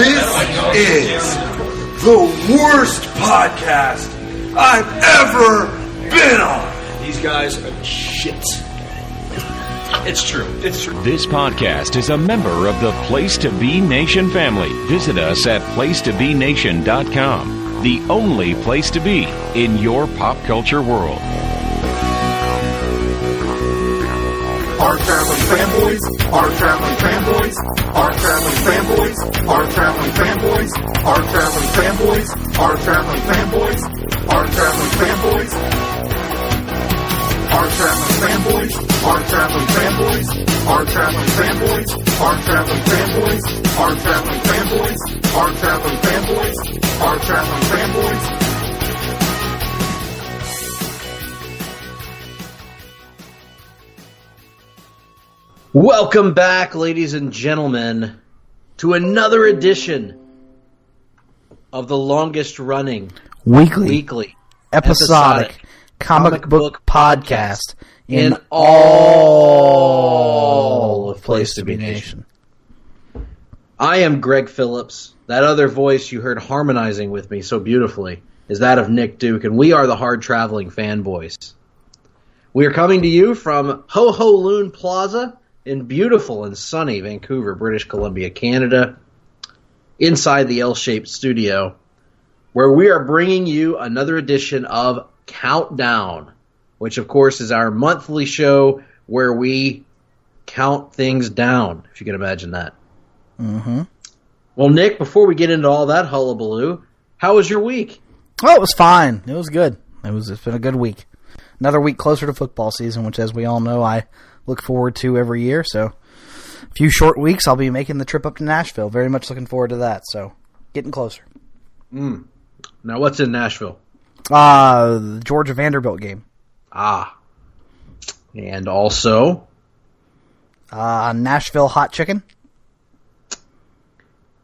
This is the worst podcast I've ever been on. These guys are shit. It's true. It's true. This podcast is a member of the Place to Be Nation family. Visit us at placetobenation.com, the only place to be in your pop culture world. Hard-Traveling Fanboys, Hard-Traveling Fanboys, Hard-Traveling Fanboys, Hard-Traveling Fanboys, Hard-Traveling Fanboys, Hard-Traveling Fanboys, Hard-Traveling Fanboys, Hard-Traveling Fanboys, Hard-Traveling Fanboys, Hard-Traveling Fanboys, Hard-Traveling Fanboys, Hard-Traveling Fanboys, Hard-Traveling Fanboys, Hard-Traveling Fanboys. Welcome back, ladies and gentlemen, to another edition of the longest-running weekly episodic comic book podcast in all of Place to Be Nation. I am Greg Phillips. That other voice you heard harmonizing with me so beautifully is that of Nick Duke, and we are the Hard-Traveling Fanboys. We are coming to you from Ho Ho Loon Plaza in beautiful and sunny Vancouver, British Columbia, Canada, inside the L-shaped studio, where we are bringing you another edition of Countdown, which, of course, is our monthly show where we count things down, if you can imagine that. Mm-hmm. Well, Nick, before we get into all that hullabaloo, how was your week? Oh, it was fine. It was good. It's been a good week. Another week closer to football season, which, as we all know, I look forward to every year. So, a few short weeks, I'll be making the trip up to Nashville. Very much looking forward to that. So, getting closer. Now, what's in Nashville? The Georgia Vanderbilt game. And also? Nashville hot chicken.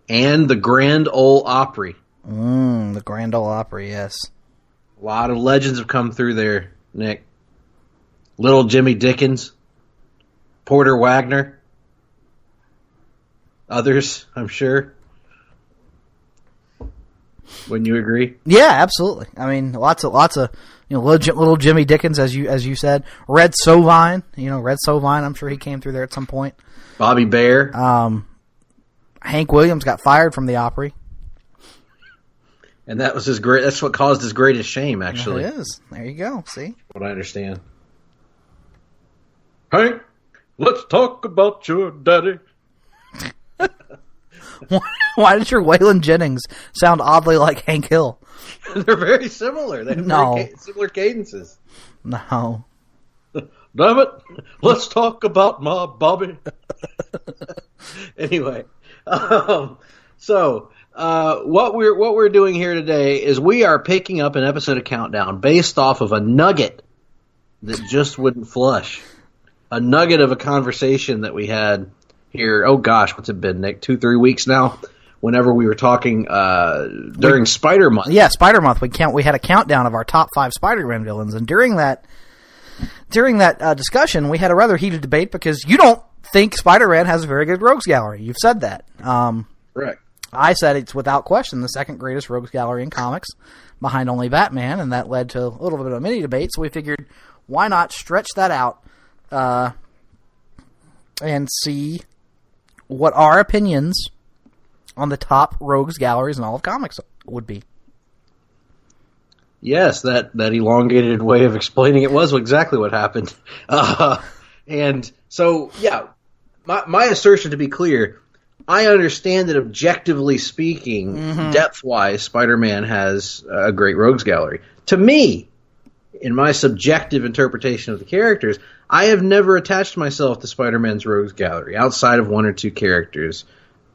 And the Grand Ole Opry. The Grand Ole Opry, yes. A lot of legends have come through there, Nick. Little Jimmy Dickens. Porter Wagner. Others, I'm sure. Wouldn't you agree? Yeah, absolutely. I mean, lots of little Jimmy Dickens, as you said. Red Sovine, I'm sure he came through there at some point. Bobby Bear. Hank Williams got fired from the Opry. And that was that's what caused his greatest shame, actually. It is. There you go. See? What I understand. Hank, let's talk about your daddy. Why did your Waylon Jennings sound oddly like Hank Hill? They're very similar. They have very similar cadences. No. Damn it. Let's talk about my Bobby. Anyway. What we're doing here today is we are picking up an episode of Countdown based off of a nugget that just wouldn't flush. A nugget of a conversation that we had here. Oh gosh, what's it been, Nick? 2-3 weeks now. Whenever we were talking during Spider Month. Yeah, Spider Month. We had a countdown of our top 5 Spider-Man villains, and during that discussion, we had a rather heated debate because you don't think Spider-Man has a very good rogues gallery. You've said that. Correct. I said it's without question the second greatest rogues gallery in comics, behind only Batman, and that led to a little bit of a mini debate. So we figured, why not stretch that out and see what our opinions on the top rogues galleries in all of comics would be. Yes, that elongated way of explaining it was exactly what happened. And so, yeah, my assertion, to be clear, I understand that objectively speaking, depth-wise, Spider-Man has a great rogues gallery. To me, in my subjective interpretation of the characters, I have never attached myself to Spider-Man's rogues gallery outside of 1 or 2 characters.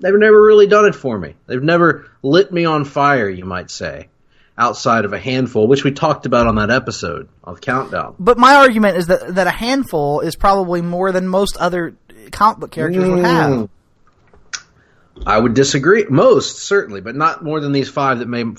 They've never really done it for me. They've never lit me on fire, you might say, outside of a handful, which we talked about on that episode of Countdown. But my argument is that a handful is probably more than most other comic book characters would have. I would disagree. Most, certainly, but not more than these 5 that made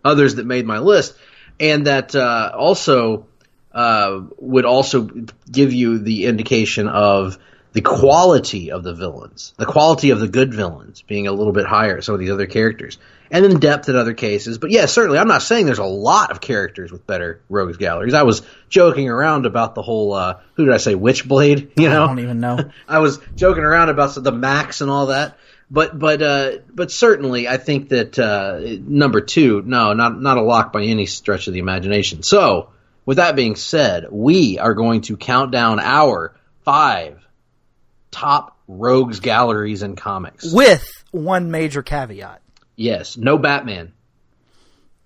others that made my list. And that also would also give you the indication of the quality of the villains, the quality of the good villains being a little bit higher, some of these other characters, and then depth in other cases. But yeah, certainly, I'm not saying there's a lot of characters with better rogues galleries. I was joking around about the whole, who did I say, Witchblade? You know, I don't even know. I was joking around about the Max and all that. But certainly, I think that number 2, no, not a lock by any stretch of the imagination. So, with that being said, we are going to count down our 5 top rogues galleries in comics. With one major caveat. Yes, no Batman.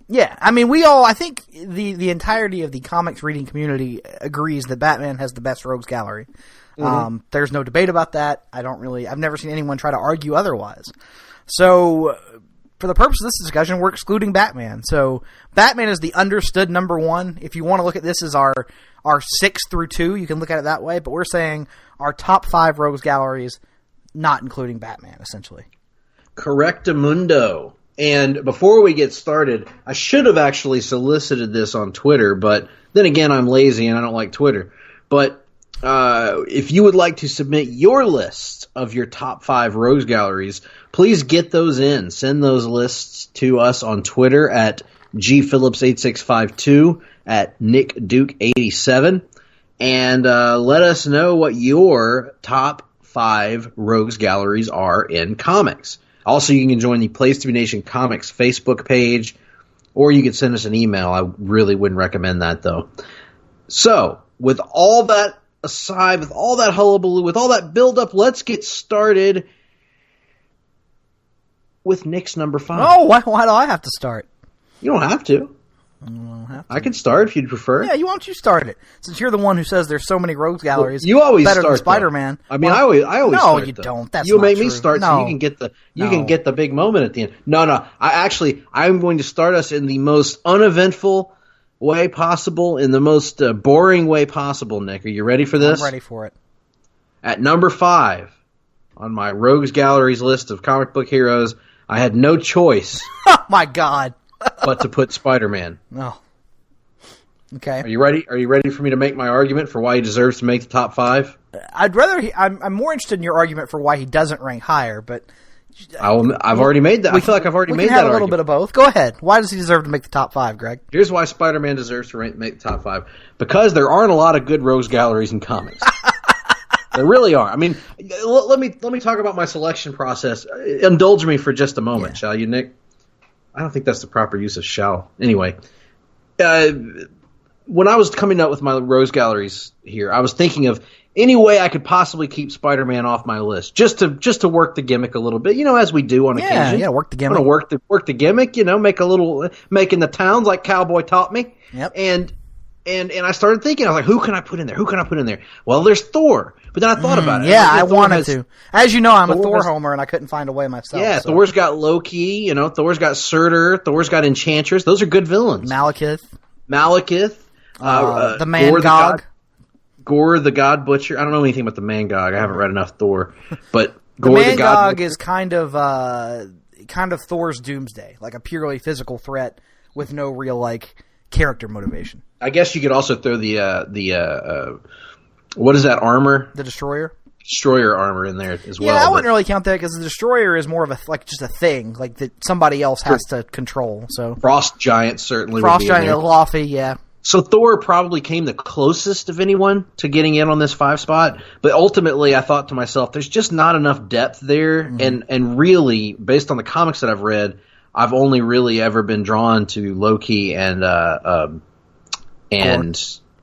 Yeah, I mean, I think the entirety of the comics reading community agrees that Batman has the best rogues gallery. There's no debate about that. I've never seen anyone try to argue otherwise. So, for the purpose of this discussion, we're excluding Batman. So, Batman is the understood number 1. If you want to look at this as our 6 through 2, you can look at it that way. But we're saying our top 5 rogues galleries, not including Batman, essentially. Correctamundo. And before we get started, I should have actually solicited this on Twitter, but then again, I'm lazy and I don't like Twitter. But if you would like to submit your list of your top 5 rogues galleries, please get those in. Send those lists to us on Twitter at gphillips8652, at nickduke87, and let us know what your top 5 rogues galleries are in comics. Also, you can join the Place to Be Nation Comics Facebook page, or you can send us an email. I really wouldn't recommend that, though. So, with all that aside, with all that hullabaloo, with all that build-up, let's get started with Nick's number 5. Oh, why do I have to start? You don't have to. I can start if you'd prefer. Yeah, why don't you start it? Since you're the one who says there's so many rogues galleries, you always better start than Spider-Man. I mean, I always no, start, you though. don't. That's you not make true. me start no. so you can get the big moment at the end. No. I'm going to start us in the most uneventful way possible, in the most boring way possible. Nick, are you ready for this? I'm ready for it. At number 5 on my rogues galleries list of comic book heroes, I had no choice. Oh my God! but to put Spider-Man. No. Okay. Are you ready? Are you ready for me to make my argument for why he deserves to make the top 5? I'm more interested in your argument for why he doesn't rank higher, but I've already made that. I feel like I've already made that argument. We can have a little bit of both. Go ahead. Why does he deserve to make the top 5, Greg? Here's why Spider-Man deserves to make the top 5. Because there aren't a lot of good rogues galleries in comics. There really are. I mean, let me talk about my selection process. Indulge me for just a moment, shall you, Nick? I don't think that's the proper use of shall. Anyway, when I was coming up with my rogues galleries here, I was thinking of any way I could possibly keep Spider-Man off my list, just to work the gimmick a little bit, as we do on occasion. Yeah, work the gimmick. I'm gonna work the gimmick, making the towns like Cowboy taught me. Yep. And I started thinking, I was like, who can I put in there? Who can I put in there? Well, there's Thor. But then I thought about it. Yeah, I wanted to. As you know, I'm a Thor homer, and I couldn't find a way myself. Yeah, so. Thor's got Loki, Thor's got Surtur, Thor's got Enchantress. Those are good villains. Malekith. The Man-Gog. Gore the God Butcher. I don't know anything about the Man-Gog. I haven't read enough Thor. But the Gore the God Butcher is kind of Thor's Doomsday, like a purely physical threat with no real character motivation. I guess you could also throw the what is that armor? The Destroyer? Destroyer armor in there as well. Yeah, I wouldn't really count that because the Destroyer is more of just a thing, that somebody else has to control. So Frost Giant certainly Frost would be Giant, in there. Laufey, yeah. So Thor probably came the closest of anyone to getting in on this 5 spot, but ultimately I thought to myself, there's just not enough depth there, and really, based on the comics that I've read, I've only really ever been drawn to Loki and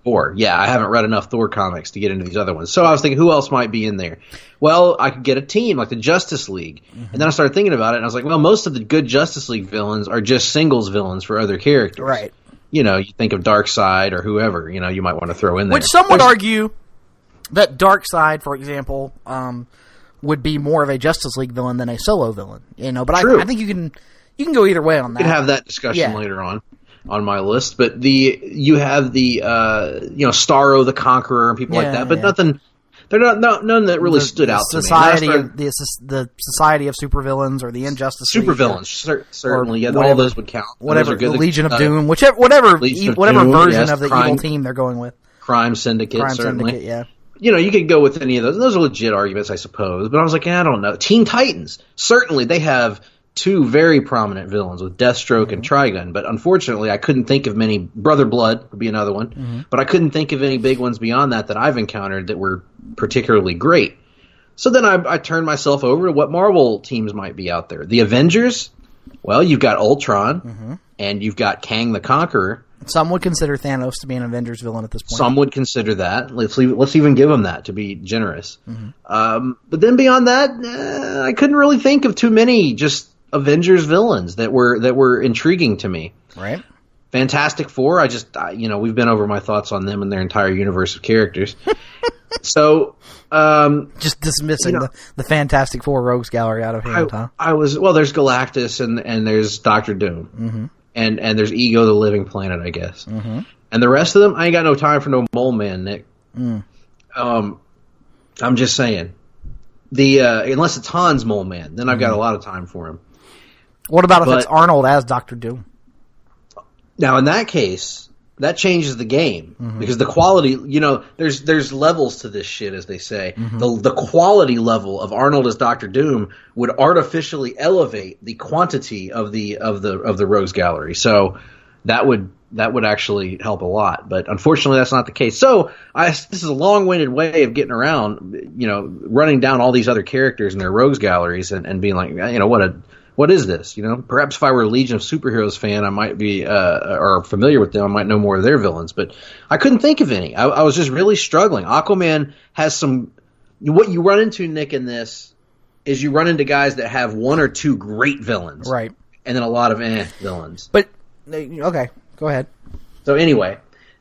Thor. Yeah, I haven't read enough Thor comics to get into these other ones. So I was thinking, who else might be in there? Well, I could get a team like the Justice League. And then I started thinking about it, and I was like, well, most of the good Justice League villains are just singles villains for other characters. Right. You think of Darkseid or whoever, you might want to throw in there. Which some would argue that Darkseid, for example, would be more of a Justice League villain than a solo villain. But I think you can go either way on that. We can have that discussion later on my list. But you have the Starro the Conqueror and people like that, but nothing. They're none that really stood out to me. The Society of Supervillains or the Injustice League. Supervillains, certainly. All those would count. Whatever, good. The Legion of Doom, whatever Doom, version of the evil team they're going with. Crime Syndicate, certainly. Syndicate, yeah. you could go with any of those. Those are legit arguments, I suppose. But I was like, I don't know. Teen Titans. Certainly, they have two very prominent villains with Deathstroke and Trigun. But unfortunately, I couldn't think of many. Brother Blood would be another one. But I couldn't think of any big ones beyond that I've encountered that were particularly great. So then I turned myself over to what Marvel teams might be out there. The Avengers. Well, you've got Ultron, and you've got Kang the Conqueror. Some would consider Thanos to be an Avengers villain at this point. Some would consider that. Let's even give them that to be generous. But then beyond that, I couldn't really think of too many just Avengers villains that were intriguing to me. Right. Fantastic Four. We've been over my thoughts on them and their entire universe of characters. So, just dismissing the Fantastic Four Rogues Gallery out of hand, huh? There's Galactus and there's Doctor Doom. And there's Ego the Living Planet, I guess. And the rest of them, I ain't got no time for no Mole Man, Nick. I'm just saying. Unless it's Hans Mole Man, then I've got a lot of time for him. What about if it's Arnold as Doctor Doom? Now, in that case, that changes the game because the quality, there's levels to this shit, as they say. The quality level of Arnold as Doctor Doom would artificially elevate the quantity of the Rogues Gallery. So that would actually help a lot. But unfortunately, that's not the case. So this is a long-winded way of getting around, running down all these other characters in their Rogues Galleries and being like, what is this? Perhaps if I were a Legion of Superheroes fan, I might be, or familiar with them, I might know more of their villains. But I couldn't think of any. I was just really struggling. Aquaman has some. What you run into, Nick, in this is you run into guys that have one or two great villains, right? And then a lot of villains. But okay, go ahead. So anyway,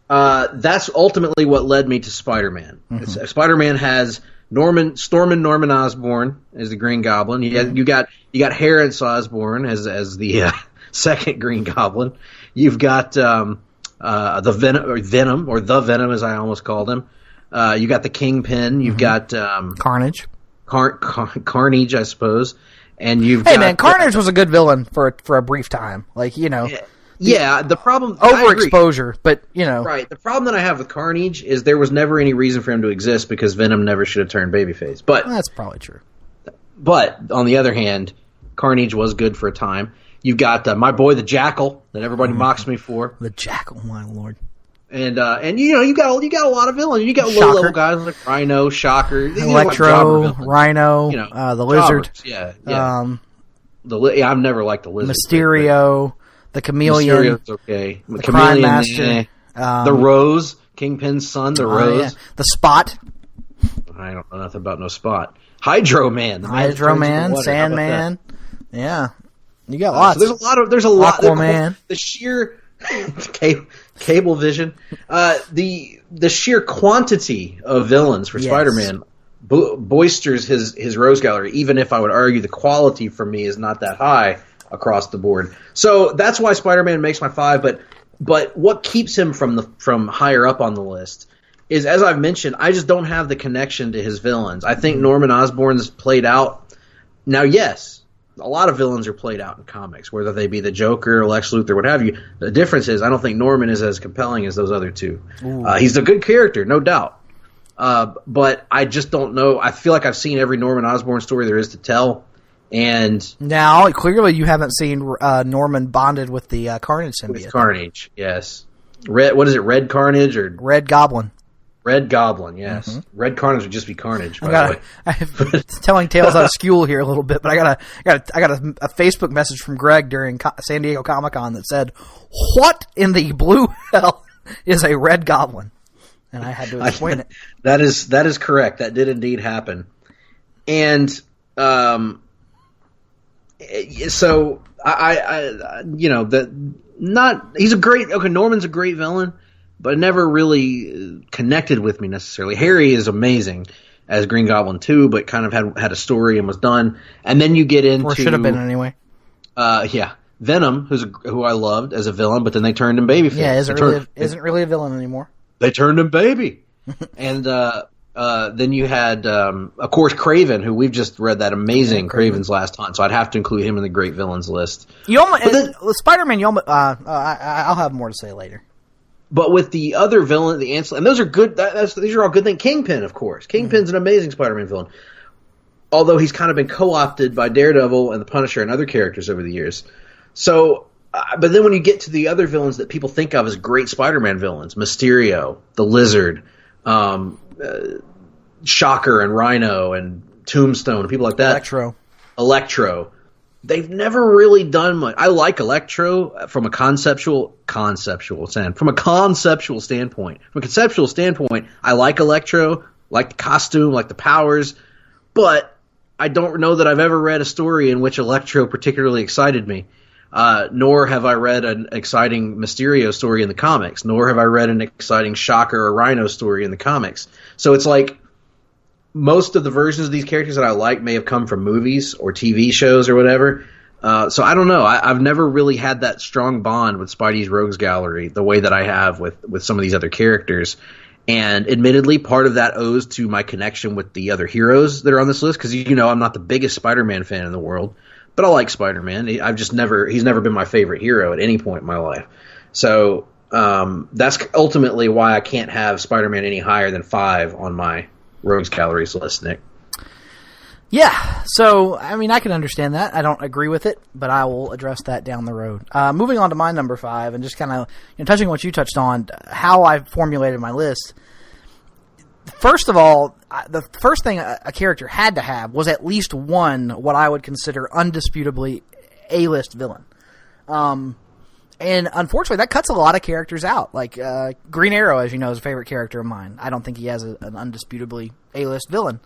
that's ultimately what led me to Spider-Man. Spider-Man has Norman Osborn as the Green Goblin. You got Harris Osborn as the second Green Goblin. You've got the Venom as I almost called him. You got the Kingpin. You've got Carnage. Carnage, I suppose. And you've got, Carnage was a good villain for a brief time. Yeah, the problem... Overexposure, but, Right, the problem that I have with Carnage is there was never any reason for him to exist because Venom never should have turned babyface. But that's probably true. But, on the other hand, Carnage was good for a time. You've got my boy the Jackal that everybody mocks me for. The Jackal, my lord. And you got a lot of villains. You got low-level guys like Rhino, Shocker, Electro, Rhino, the Lizard. Jobbers, yeah. I've never liked the Lizard. Mysterio. The Chameleon. Mysterio's okay. The Crime Master. The Rose. Kingpin's son, the Rose. Yeah. The Spot. I don't know nothing about no Spot. Hydro Man. Sandman. Yeah. You got lots. So there's a lot. Aquaman. The sheer... Cable Vision. The sheer quantity of villains for Spider-Man boisters his Rose Gallery, even if I would argue the quality for me is not that high across the board. So that's why Spider-Man makes my 5, but what keeps him from higher up on the list is, as I've mentioned, I just don't have the connection to his villains. I think Norman Osborn's played out. Now, yes, a lot of villains are played out in comics, whether they be the Joker, Lex Luthor, what have you. The difference is I don't think Norman is as compelling as those other two. He's a good character, no doubt. But I just don't know. I feel like I've seen every Norman Osborn story there is to tell. And now, clearly, you haven't seen Norman bonded with the Carnage symbiote. With Carnage, yes. What is it? Red Carnage or Red Goblin? Red Goblin, yes. Red Carnage would just be Carnage. By the way, I'm telling tales out of school here a little bit, but I got a Facebook message from Greg during San Diego Comic-Con that said, "What in the blue hell is a Red Goblin?" And I had to explain it. That is correct. That did indeed happen, and so Norman's a great villain, but never really connected with me necessarily. Harry is amazing as Green Goblin too, but kind of had a story and was done. And then you get into, or should have been anyway. Venom, who I loved as a villain, but then they turned him babyface. Yeah, isn't really a villain anymore. They turned him baby, and then you had, of course, Kraven, who we've just read that amazing Kraven's Last Hunt, so I'd have to include him in the great villains list. Spider-Man, I'll have more to say later. But with the other villain, the Ansel, and those are good. These are all good things. Kingpin, of course. Kingpin's an amazing Spider-Man villain. Although he's kind of been co-opted by Daredevil and the Punisher and other characters over the years. So, but then when you get to the other villains that people think of as great Spider-Man villains, Mysterio, the Lizard, Shocker and Rhino and Tombstone and people like that. Electro. They've never really done much. I like Electro from a conceptual standpoint. From a conceptual standpoint, I like Electro, like the costume, like the powers, but I don't know that I've ever read a story in which Electro particularly excited me. Nor have I read an exciting Mysterio story in the comics. Nor have I read an exciting Shocker or Rhino story in the comics. So it's like most of the versions of these characters that I like may have come from movies or TV shows or whatever. So I don't know. I've never really had that strong bond with Spidey's Rogues Gallery the way that I have with some of these other characters. And admittedly, part of that owes to my connection with the other heroes that are on this list, because I'm not the biggest Spider-Man fan in the world, but I like Spider-Man. He's never been my favorite hero at any point in my life. So that's ultimately why I can't have Spider-Man any higher than 5 on my Rogues Gallery's list, Nick. Yeah, so, I mean, I can understand that. I don't agree with it, but I will address that down the road. Moving on to my number 5, and just kind of touching on what you touched on, how I formulated my list. First of all, the first thing a character had to have was at least one what I would consider undisputably A-list villain. And unfortunately, that cuts a lot of characters out. Like Green Arrow, as you know, is a favorite character of mine. I don't think he has an undisputably A-list villain.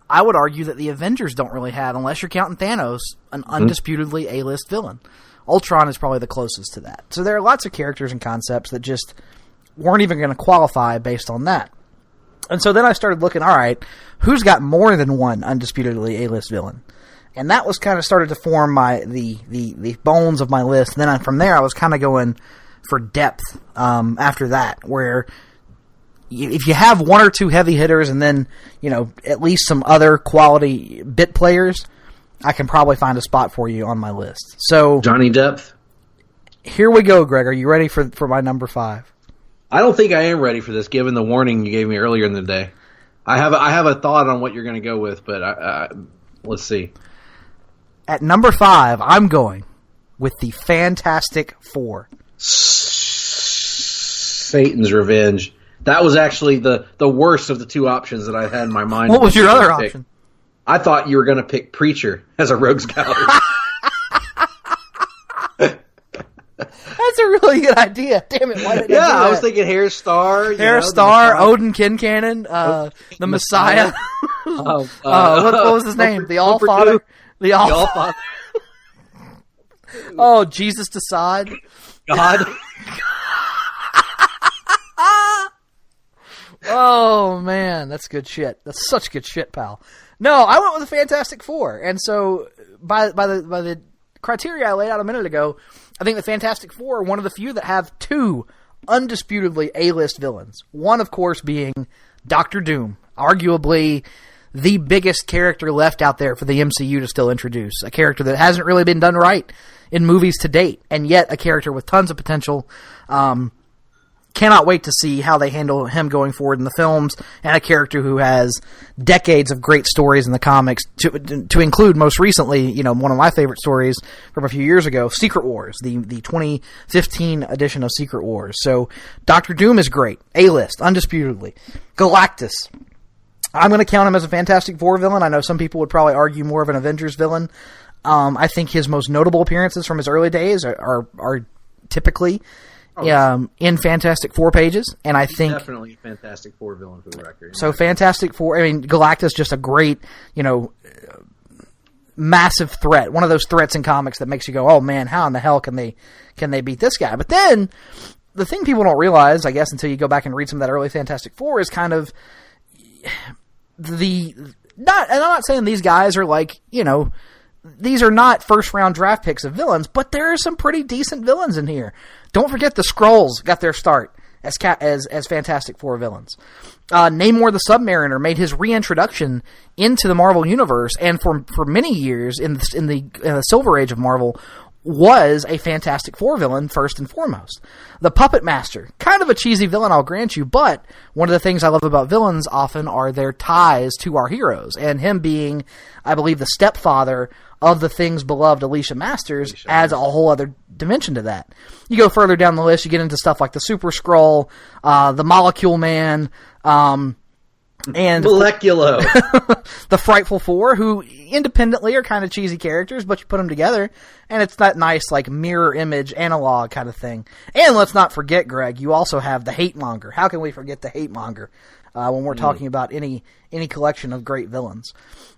I would argue that the Avengers don't really have, unless you're counting Thanos, an undisputedly A-list villain. Ultron is probably the closest to that. So there are lots of characters and concepts that just weren't even going to qualify based on that. And so then I started looking, all right, who's got more than one undisputedly A-list villain? And that was kind of started to form the bones of my list. And then from there, I was kind of going for depth after that, where if you have one or two heavy hitters and then, at least some other quality bit players, I can probably find a spot for you on my list. So Johnny Depp. Here we go, Greg. Are you ready for my number 5? I don't think I am ready for this, given the warning you gave me earlier in the day. I have a thought on what you're going to go with, but let's see. At number 5, I'm going with the Fantastic Four. Satan's Revenge. That was actually the worst of the two options that I had in my mind. What was your other option? I thought you were going to pick Preacher as a Rogues Gallery. That's a really good idea. Damn it, why did I do that? I was thinking Hair Star. Odin Kincannon, the Messiah. What was his name? The All-Father? The All-Father. Oh, Jesus Decide. God. Oh, man, that's good shit. That's such good shit, pal. No, I went with the Fantastic Four, and so by the criteria I laid out a minute ago, I think the Fantastic Four are one of the few that have two undisputedly A-list villains. One, of course, being Dr. Doom, arguably the biggest character left out there for the MCU to still introduce. A character that hasn't really been done right in movies to date, and yet a character with tons of potential. Cannot wait to see how they handle him going forward in the films, and a character who has decades of great stories in the comics, to include most recently, one of my favorite stories from a few years ago, Secret Wars, the 2015 edition of Secret Wars. So Dr. Doom is great, A-list, undisputedly. Galactus, I'm going to count him as a Fantastic Four villain. I know some people would probably argue more of an Avengers villain. I think his most notable appearances from his early days are typically in Fantastic Four pages, and I think definitely a Fantastic Four villain for the record. So Fantastic Four, Galactus, just a great, massive threat. One of those threats in comics that makes you go, "Oh man, how in the hell can they beat this guy?" But then the thing people don't realize, I guess, until you go back and read some of that early Fantastic Four, is kind of and I'm not saying these guys are like, these are not first-round draft picks of villains, but there are some pretty decent villains in here. Don't forget the Skrulls got their start as Fantastic Four villains. Namor the Submariner made his reintroduction into the Marvel Universe, and for many years in the Silver Age of Marvel, was a Fantastic Four villain first and foremost. The Puppet Master, kind of a cheesy villain, I'll grant you, but one of the things I love about villains often are their ties to our heroes, and him being, I believe, the stepfather of the Thing's beloved Alicia Masters adds a whole other dimension to that. You go further down the list, you get into stuff like the Super Skrull, the Molecule Man, and Moleculo. the Frightful Four, who independently are kind of cheesy characters, but you put them together, and it's that nice, like, mirror image analog kind of thing. And let's not forget, Greg, you also have the Hate Monger. How can we forget the Hate Monger when we're talking about any collection of great villains?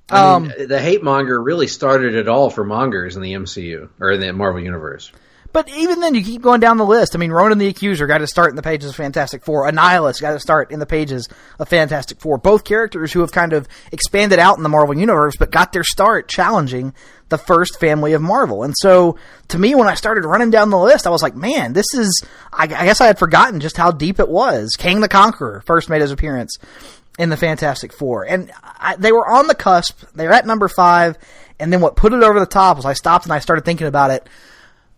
I mean, the Hate Monger really started it all for mongers in the MCU, or in the Marvel Universe. But even then, you keep going down the list. I mean, Ronan the Accuser got to start in the pages of Fantastic Four. Annihilus got to start in the pages of Fantastic Four. Both characters who have kind of expanded out in the Marvel Universe, but got their start challenging the first family of Marvel. And so, to me, when I started running down the list, I was like, man, this is... I guess I had forgotten just how deep it was. Kang the Conqueror first made his appearance in the Fantastic Four. And they were on the cusp. They were at number 5. And then what put it over the top was I stopped and I started thinking about it.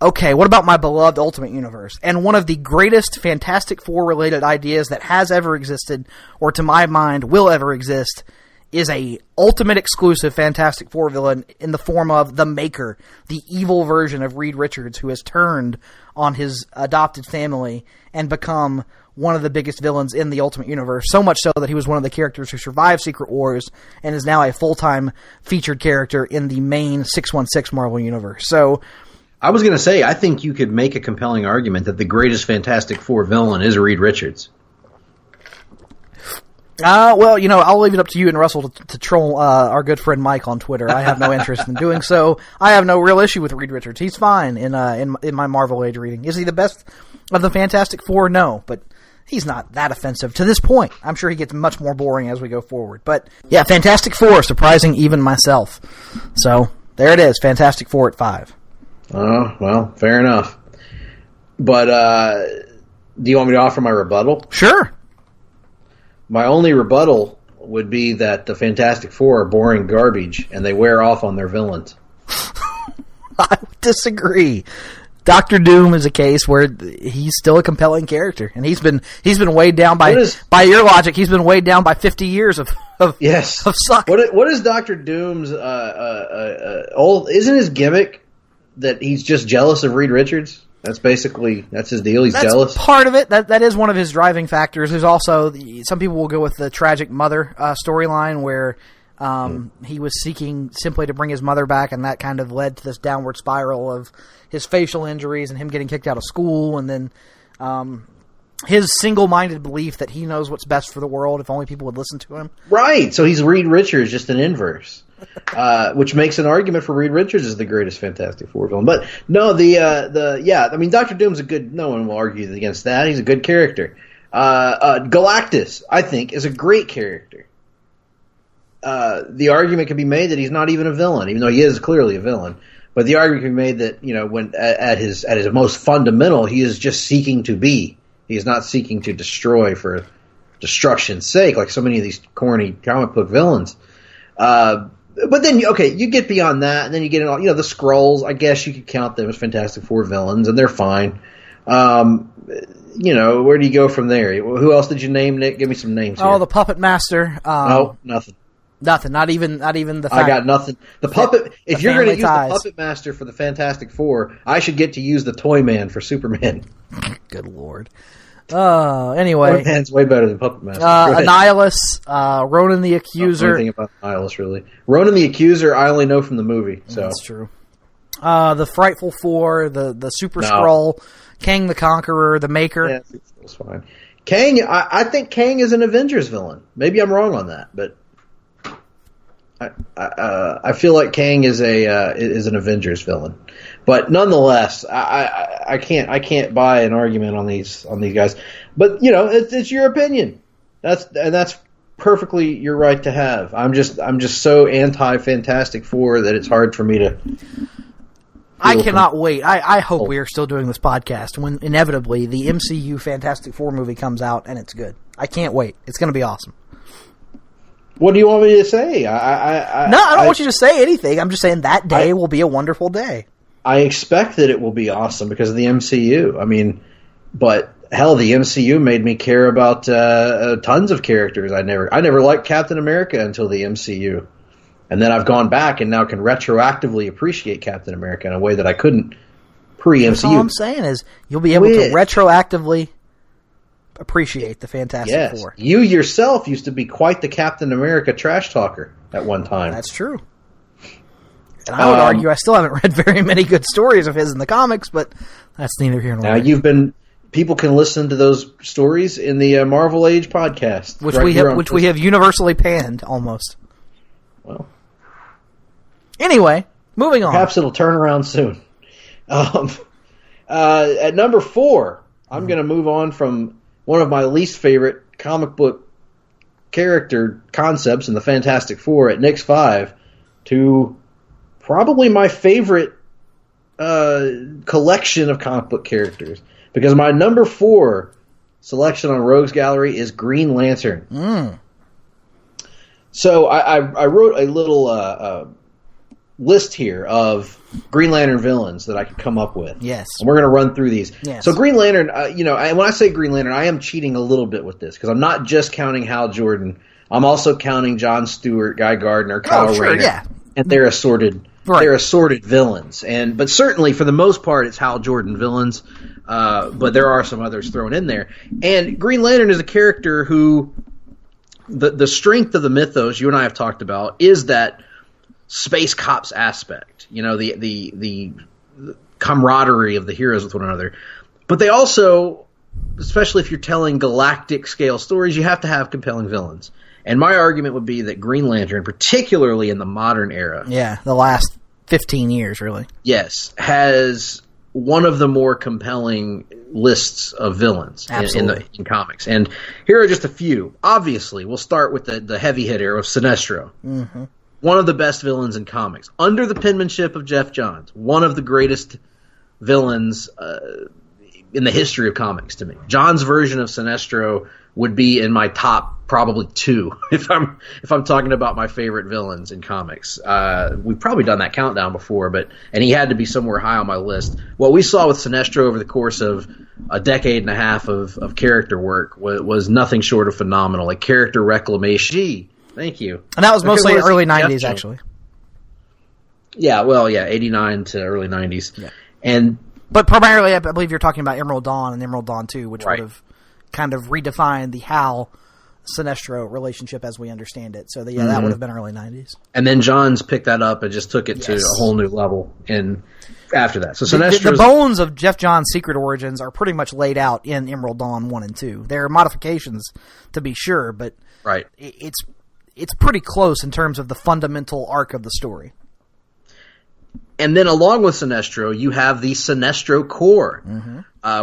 Okay, what about my beloved Ultimate Universe? And one of the greatest Fantastic Four-related ideas that has ever existed, or to my mind will ever exist, is a ultimate exclusive Fantastic Four villain in the form of the Maker, the evil version of Reed Richards, who has turned on his adopted family and become one of the biggest villains in the Ultimate Universe, so much so that he was one of the characters who survived Secret Wars and is now a full-time featured character in the main 616 Marvel Universe. So... I was going to say, I think you could make a compelling argument that the greatest Fantastic Four villain is Reed Richards. Well, I'll leave it up to you and Russell to troll our good friend Mike on Twitter. I have no interest in doing so. I have no real issue with Reed Richards. He's fine in my Marvel Age reading. Is he the best of the Fantastic Four? No, but he's not that offensive to this point. I'm sure he gets much more boring as we go forward. But yeah, Fantastic Four, surprising even myself. So there it is, Fantastic Four at 5. Oh, well, fair enough. But do you want me to offer my rebuttal? Sure. My only rebuttal would be that the Fantastic Four are boring garbage, and they wear off on their villains. I disagree. Dr. Doom is a case where he's still a compelling character, and he's been weighed down by your logic. He's been weighed down by 50 years of suck. What is Dr. Doom's isn't his gimmick that he's just jealous of Reed Richards? That's his deal. That's jealous. Part of it. That is one of his driving factors. There's also some people will go with the tragic mother storyline where he was seeking simply to bring his mother back, and that kind of led to this downward spiral of his facial injuries and him getting kicked out of school, and then his single-minded belief that he knows what's best for the world if only people would listen to him. Right. So he's Reed Richards, just an inverse. Which makes an argument for Reed Richards as the greatest Fantastic Four villain. But no, Dr. Doom's a good. No one will argue against that. He's a good character. Galactus, I think, is a great character. The argument can be made that he's not even a villain, even though he is clearly a villain. But the argument can be made that when at his most fundamental, he is just seeking to be. He is not seeking to destroy for destruction's sake, like so many of these corny comic book villains. But then, you get beyond that, and then you get in the Skrulls. I guess you could count them as Fantastic Four villains, and they're fine. Where do you go from there? Who else did you name, Nick? Give me some names here. Oh, the Puppet Master. No, nothing. Nothing. Not even the fact. I got nothing. The puppet. If you're going to use the Puppet Master for the Fantastic Four, I should get to use the Toy Man for Superman. Good Lord. Anyway. Toy Man's way better than Puppet Master. Annihilus, Ronan the Accuser. Nothing about Annihilus, really. Ronan the Accuser, I only know from the movie. So. That's true. The Frightful Four, the Super Skrull, Kang the Conqueror, the Maker. Yeah, that's fine. Kang, I think Kang is an Avengers villain. Maybe I'm wrong on that, but I feel like Kang is an Avengers villain. But nonetheless, I can't buy an argument on these guys. But it's your opinion. That's perfectly your right to have. I'm just so anti Fantastic Four that it's hard for me to. I cannot wait. I hope we are still doing this podcast when inevitably the MCU Fantastic Four movie comes out and it's good. I can't wait. It's going to be awesome. What do you want me to say? I don't want you to say anything. I'm just saying that day will be a wonderful day. I expect that it will be awesome because of the MCU. I mean, but hell, the MCU made me care about tons of characters. I never liked Captain America until the MCU, and then I've gone back and now can retroactively appreciate Captain America in a way that I couldn't pre-MCU. That's all I'm saying is you'll be able to retroactively appreciate the Fantastic Four. You yourself used to be quite the Captain America trash talker at one time. That's true. And I would argue I still haven't read very many good stories of his in the comics, but that's neither here nor there. People can listen to those stories in the Marvel Age podcast, which we have universally panned almost. Well, anyway, moving on. Perhaps it'll turn around soon. At number 4, I'm going to move on from one of my least favorite comic book character concepts in the Fantastic Four at Nick's 5 to probably my favorite collection of comic book characters. Because my number 4 selection on Rogues Gallery is Green Lantern. So I wrote a little list here of Green Lantern villains that I could come up with. Yes. And we're going to run through these. Yes. So Green Lantern, when I say Green Lantern, I am cheating a little bit with this because I'm not just counting Hal Jordan. I'm also counting John Stewart, Guy Gardner, Kyle Rayner. Yeah. And they're assorted. Right. They're assorted villains. But certainly for the most part it's Hal Jordan villains. But there are some others thrown in there. And Green Lantern is a character who the strength of the mythos you and I have talked about is that space cops aspect. The camaraderie of the heroes with one another. But they also, especially if you're telling galactic scale stories, you have to have compelling villains. And my argument would be that Green Lantern, particularly in the modern era, the last 15 years, really, yes, has one of the more compelling lists of villains in comics. And here are just a few. Obviously, we'll start with the heavy hitter of Sinestro. Mm-hmm. One of the best villains in comics. Under the penmanship of Jeff Johns. One of the greatest villains in the history of comics to me. John's version of Sinestro would be in my top probably 2 if I'm talking about my favorite villains in comics. We've probably done that countdown before, and he had to be somewhere high on my list. What we saw with Sinestro over the course of a decade and a half of character work was nothing short of phenomenal. Like character reclamation. Thank you. And that was mostly early 90s, actually. Yeah, 89 to early 90s. Yeah. But primarily, I believe you're talking about Emerald Dawn and Emerald Dawn 2, which would have kind of redefined the Hal-Sinestro relationship as we understand it. So, that would have been early 90s. And then Johns picked that up and just took it to a whole new level after that. So the bones of Jeff Johns' secret origins are pretty much laid out in Emerald Dawn 1 and 2. There are modifications, to be sure, but it's pretty close in terms of the fundamental arc of the story. And then along with Sinestro, you have the Sinestro Corps,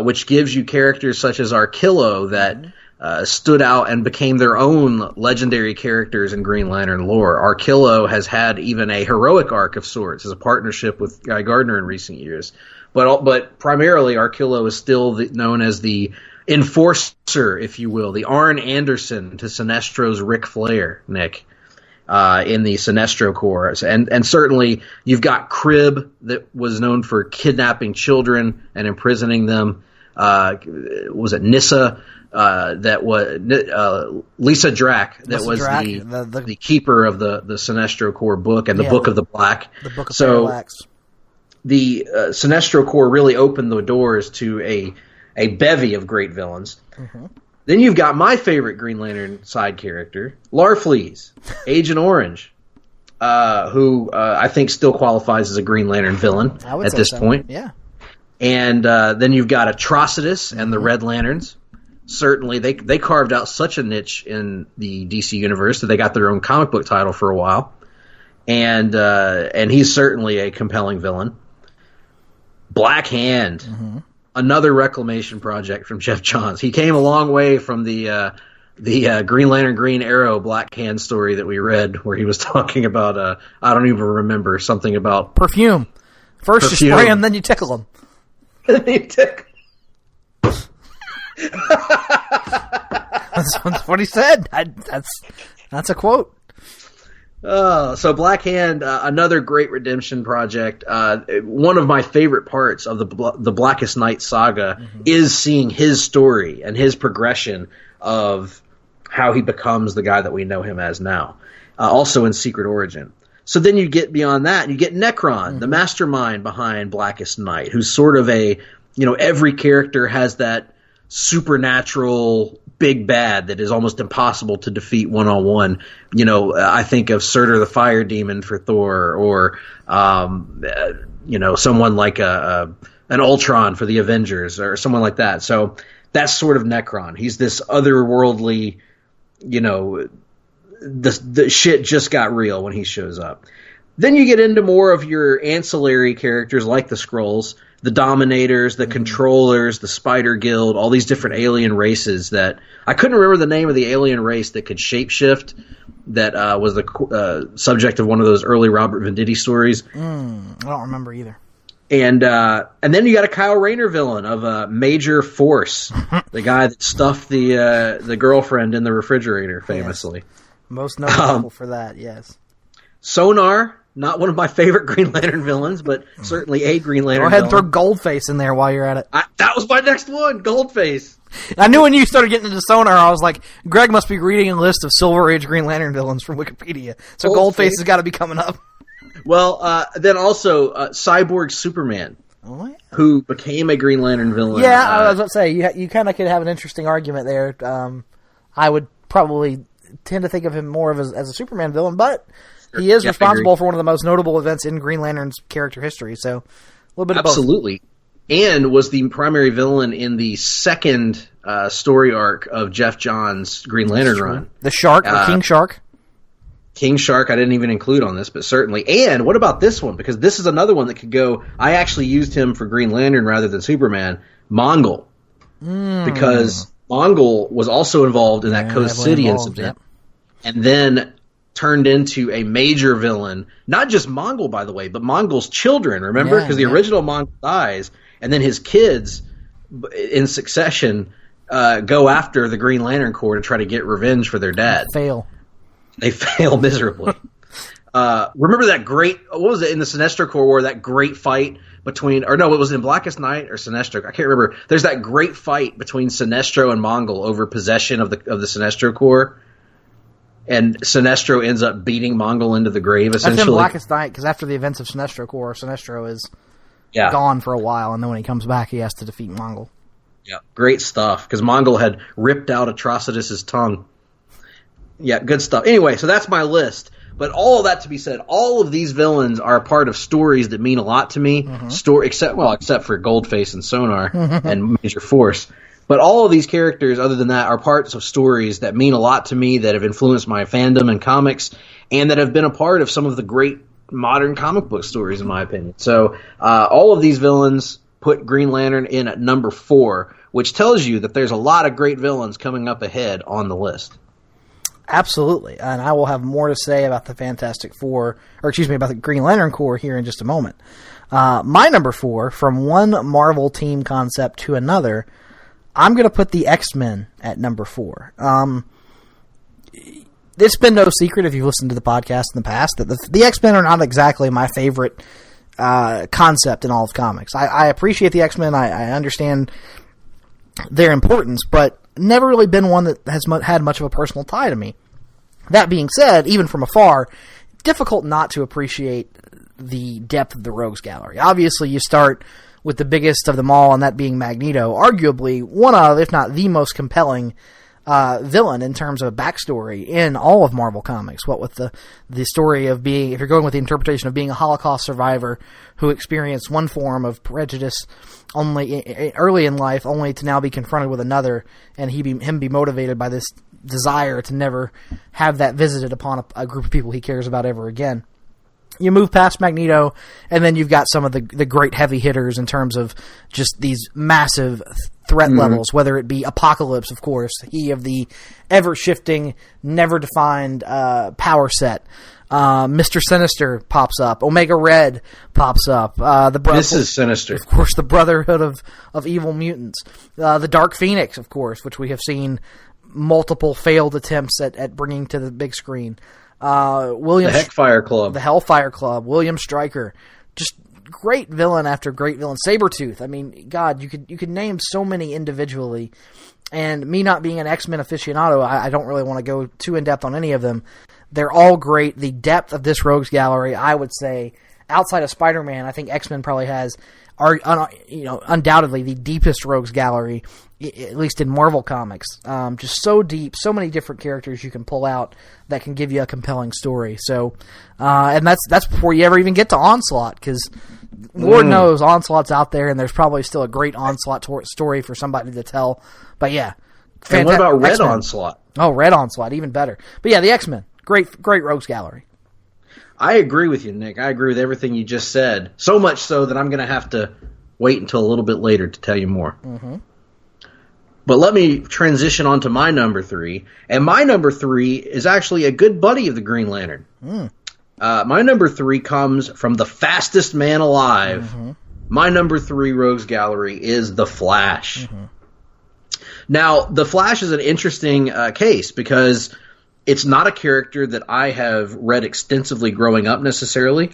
which gives you characters such as Arkillo that stood out and became their own legendary characters in Green Lantern lore. Arkillo has had even a heroic arc of sorts as a partnership with Guy Gardner in recent years. But primarily, Arkillo is still known as the enforcer, if you will, the Arn Anderson to Sinestro's Ric Flair, Nick. In the Sinestro Corps. And certainly you've got Crib that was known for kidnapping children and imprisoning them. Was it Nissa? That was Lisa Drac. That was the keeper of the Sinestro Corps book and the Book of the Black. The Book of Parallax. The Sinestro Corps really opened the doors to a bevy of great villains. Mm-hmm. Then you've got my favorite Green Lantern side character, Larfleeze, Agent Orange, who I think still qualifies as a Green Lantern villain at this point. Yeah. And then you've got Atrocitus and the Red Lanterns. Certainly, they carved out such a niche in the DC universe that they got their own comic book title for a while. And he's certainly a compelling villain. Black Hand. Mm-hmm. Another reclamation project from Jeff Johns. He came a long way from the Green Lantern Green Arrow Black Hand story that we read, where he was talking about I don't even remember, something about perfume. First you spray them, then you tickle them. Then you tickle. That's what he said. That's a quote. So Black Hand, another great redemption project. One of my favorite parts of the Blackest Night saga is seeing his story and his progression of how he becomes the guy that we know him as now. Also in Secret Origin. So then you get beyond that, and you get Necron, the mastermind behind Blackest Night, who's sort of every character has that supernatural big bad that is almost impossible to defeat one-on-one. I think of Surtur the Fire Demon for Thor, or someone like an Ultron for the Avengers, or someone like that. So that's sort of Necron. He's this otherworldly, the shit just got real when he shows up. Then you get into more of your ancillary characters like the Skrulls, the Dominators, the Controllers, the Spider Guild, all these different alien races that I couldn't remember the name of the alien race that could shapeshift. That was the subject of one of those early Robert Venditti stories. I don't remember either. And then you got a Kyle Rayner villain of Major Force, the guy that stuffed the girlfriend in the refrigerator, famously. Yes. Most notable for that, yes. Sonar. Not one of my favorite Green Lantern villains, but certainly a Green Lantern villain. Go ahead and throw Goldface in there while you're at it. That was my next one, Goldface. I knew when you started getting into Sonar, I was like, Greg must be reading a list of Silver Age Green Lantern villains from Wikipedia. So Goldface has got to be coming up. Well, then also Cyborg Superman, who became a Green Lantern villain. Yeah, I was about to say, you kind of could have an interesting argument there. I would probably tend to think of him more as a Superman villain, but he is responsible for one of the most notable events in Green Lantern's character history, so a little bit of both. Absolutely. And was the primary villain in the second story arc of Jeff Johns' Green Lantern run. The Shark, or King Shark. King Shark I didn't even include on this, but certainly. And what about this one? Because this is another one that could go... I actually used him for Green Lantern rather than Superman. Mongol. Because Mongol was also involved in that Coast City incident. Yep. And then turned into a major villain. Not just Mongol, by the way, but Mongol's children, remember? Because the original Mongol dies, and then his kids, in succession, go after the Green Lantern Corps to try to get revenge for their dad. They fail miserably. Remember that great... What was it in the Sinestro Corps War? That great fight between... Or no, it was in Blackest Night or Sinestro. I can't remember. There's that great fight between Sinestro and Mongol over possession of the Sinestro Corps. And Sinestro ends up beating Mongol into the grave, essentially. That's in Blackest Night, because after the events of Sinestro Corps, Sinestro is gone for a while, and then when he comes back, he has to defeat Mongol. Yeah, great stuff, because Mongol had ripped out Atrocitus's tongue. Yeah, good stuff. Anyway, so that's my list. But all of that to be said, all of these villains are a part of stories that mean a lot to me, except for Goldface and Sonar and Major Force. But all of these characters, other than that, are parts of stories that mean a lot to me, that have influenced my fandom and comics, and that have been a part of some of the great modern comic book stories, in my opinion. So all of these villains put Green Lantern in at number 4, which tells you that there's a lot of great villains coming up ahead on the list. Absolutely, and I will have more to say about the Fantastic Four, about the Green Lantern Corps here in just a moment. My number 4, from one Marvel team concept to another, I'm going to put the X-Men at number 4. It's been no secret if you've listened to the podcast in the past that the X-Men are not exactly my favorite concept in all of comics. I appreciate the X-Men. I understand their importance, but never really been one that has had much of a personal tie to me. That being said, even from afar, difficult not to appreciate the depth of the Rogues Gallery. Obviously, you start with the biggest of them all, and that being Magneto, arguably one of, if not the most compelling villain in terms of backstory in all of Marvel Comics. What with the story of being, if you're going with the interpretation of being a Holocaust survivor who experienced one form of prejudice only early in life, only to now be confronted with another, and him be motivated by this desire to never have that visited upon a group of people he cares about ever again. You move past Magneto, and then you've got some of the great heavy hitters in terms of just these massive threat levels, whether it be Apocalypse, of course, he of the ever-shifting, never-defined power set. Mr. Sinister pops up. Omega Red pops up. This is Sinister. Of course, the Brotherhood of Evil Mutants. The Dark Phoenix, of course, which we have seen multiple failed attempts at bringing to the big screen. William The Heckfire Club. The Hellfire Club, William Stryker, just great villain after great villain. Sabretooth. I mean, God, you could name so many individually. And me not being an X-Men aficionado, I don't really want to go too in-depth on any of them. They're all great. The depth of this rogues gallery, I would say, outside of Spider-Man, I think X-Men probably has, undoubtedly the deepest rogues gallery, at least in Marvel Comics. Just so deep, so many different characters you can pull out that can give you a compelling story. So, and that's before you ever even get to Onslaught, because Lord knows Onslaught's out there, and there's probably still a great Onslaught story for somebody to tell. But yeah. And what about Red X-Men. Onslaught? Oh, Red Onslaught, even better. But yeah, the X-Men. Great rogues gallery. I agree with you, Nick. I agree with everything you just said. So much so that I'm going to have to wait until a little bit later to tell you more. Mm-hmm. But let me transition on to my number 3. And my number 3 is actually a good buddy of the Green Lantern. My number 3 comes from the fastest man alive. Mm-hmm. My number 3 rogues gallery is The Flash. Mm-hmm. Now, The Flash is an interesting case because it's not a character that I have read extensively growing up necessarily.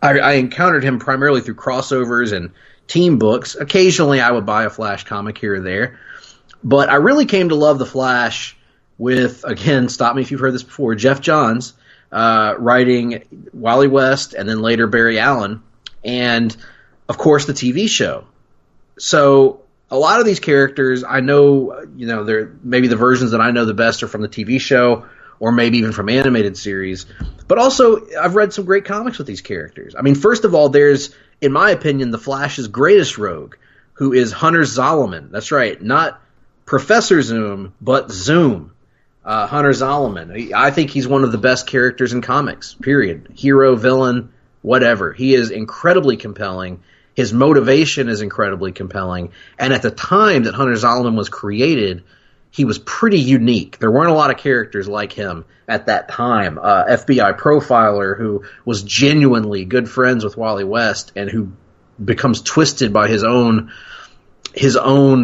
I encountered him primarily through crossovers and team books. Occasionally I would buy a Flash comic here or there. But I really came to love The Flash with, again, stop me if you've heard this before, Jeff Johns writing Wally West and then later Barry Allen. And, of course, the TV show. So a lot of these characters, I know, they're maybe the versions that I know the best are from the TV show or maybe even from animated series. But also, I've read some great comics with these characters. I mean, first of all, there's, in my opinion, the Flash's greatest rogue, who is Hunter Zolomon. That's right, not Professor Zoom, but Zoom. Hunter Zolomon. I think he's one of the best characters in comics, period. Hero, villain, whatever. He is incredibly compelling. His motivation is incredibly compelling. And at the time that Hunter Zolomon was created, he was pretty unique. There weren't a lot of characters like him at that time. FBI profiler who was genuinely good friends with Wally West and who becomes twisted by his own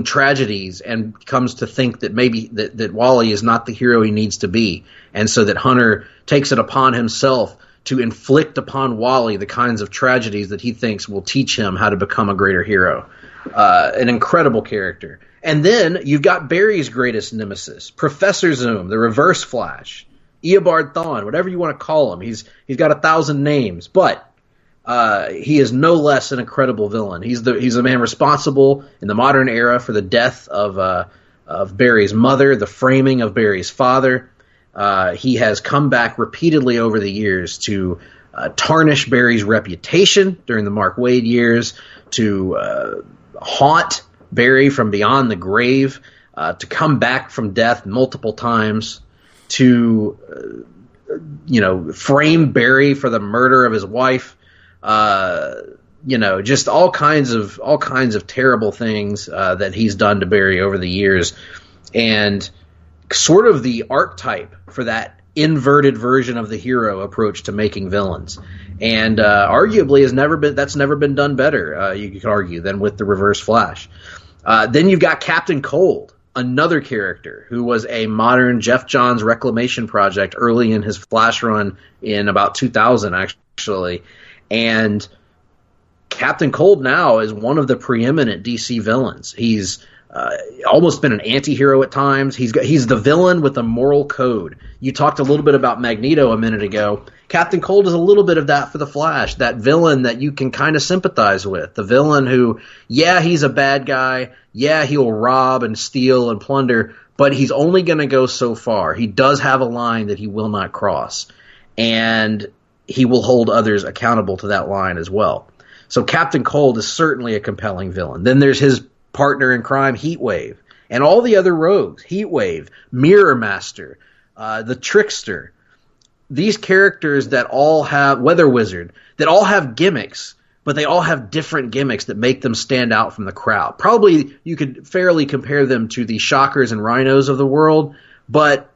tragedies and comes to think that maybe that Wally is not the hero he needs to be. And so that Hunter takes it upon himself to inflict upon Wally the kinds of tragedies that he thinks will teach him how to become a greater hero. An incredible character. And then you've got Barry's greatest nemesis, Professor Zoom, the Reverse Flash, Eobard Thawne, whatever you want to call him. He's got 1,000 names, but he is no less an incredible villain. He's the man responsible in the modern era for the death of Barry's mother, the framing of Barry's father. He has come back repeatedly over the years to tarnish Barry's reputation during the Mark Waid years, to haunt Barry from beyond the grave, to come back from death multiple times, to frame Barry for the murder of his wife. Just all kinds of terrible things that he's done to Barry over the years, and sort of the archetype for that inverted version of the hero approach to making villains. And arguably that's never been done better, you could argue, than with the Reverse Flash. Then you've got Captain Cold, another character who was a modern Jeff Johns reclamation project early in his Flash run in about 2000, actually. And Captain Cold now is one of the preeminent DC villains. He's almost been an anti-hero at times. He's the villain with a moral code. You talked a little bit about Magneto a minute ago. Captain Cold is a little bit of that for the Flash, that villain that you can kind of sympathize with. The villain who, yeah, he's a bad guy. Yeah, he'll rob and steal and plunder, but he's only going to go so far. He does have a line that he will not cross, and he will hold others accountable to that line as well. So Captain Cold is certainly a compelling villain. Then there's his partner in crime, Heatwave, and all the other rogues, Heatwave, Mirror Master, the Trickster, these characters that all have, Weather Wizard, that all have gimmicks, but they all have different gimmicks that make them stand out from the crowd. Probably you could fairly compare them to the Shockers and Rhinos of the world, but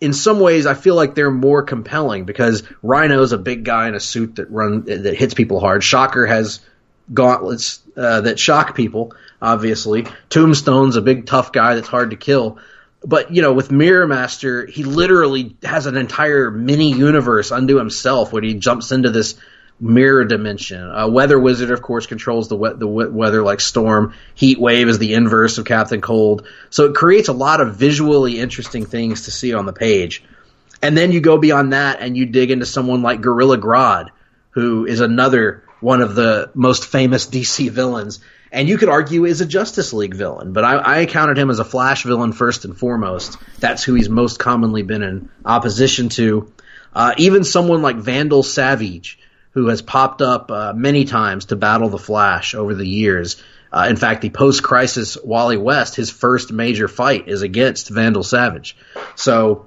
in some ways I feel like they're more compelling because Rhino's a big guy in a suit that hits people hard. Shocker has gauntlets that shock people, obviously. Tombstone's a big tough guy that's hard to kill. But, with Mirror Master, he literally has an entire mini-universe unto himself when he jumps into this mirror dimension. Weather Wizard, of course, controls the weather like Storm. Heat Wave is the inverse of Captain Cold. So it creates a lot of visually interesting things to see on the page. And then you go beyond that and you dig into someone like Gorilla Grodd, who is another one of the most famous DC villains. And you could argue is a Justice League villain, but I counted him as a Flash villain first and foremost. That's who he's most commonly been in opposition to. Even someone like Vandal Savage, who has popped up many times to battle the Flash over the years. In fact, the post-crisis Wally West, his first major fight is against Vandal Savage. So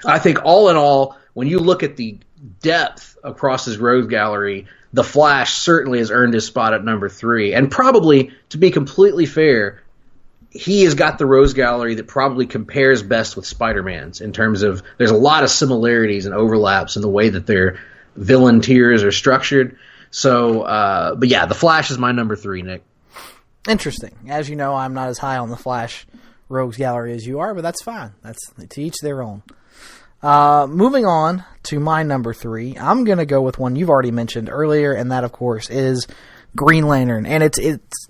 I think all in all, when you look at the depth across his rogue gallery, the Flash certainly has earned his spot at number 3. And probably, to be completely fair, he has got the Rose Gallery that probably compares best with Spider-Man's in terms of there's a lot of similarities and overlaps in the way that their villain tiers are structured. So, but yeah, the Flash is my number 3, Nick. Interesting. As you know, I'm not as high on the Flash Rogues Gallery as you are, but that's fine. That's to each their own. Moving on to my number 3, I'm going to go with one you've already mentioned earlier, and that, of course, is Green Lantern. And it's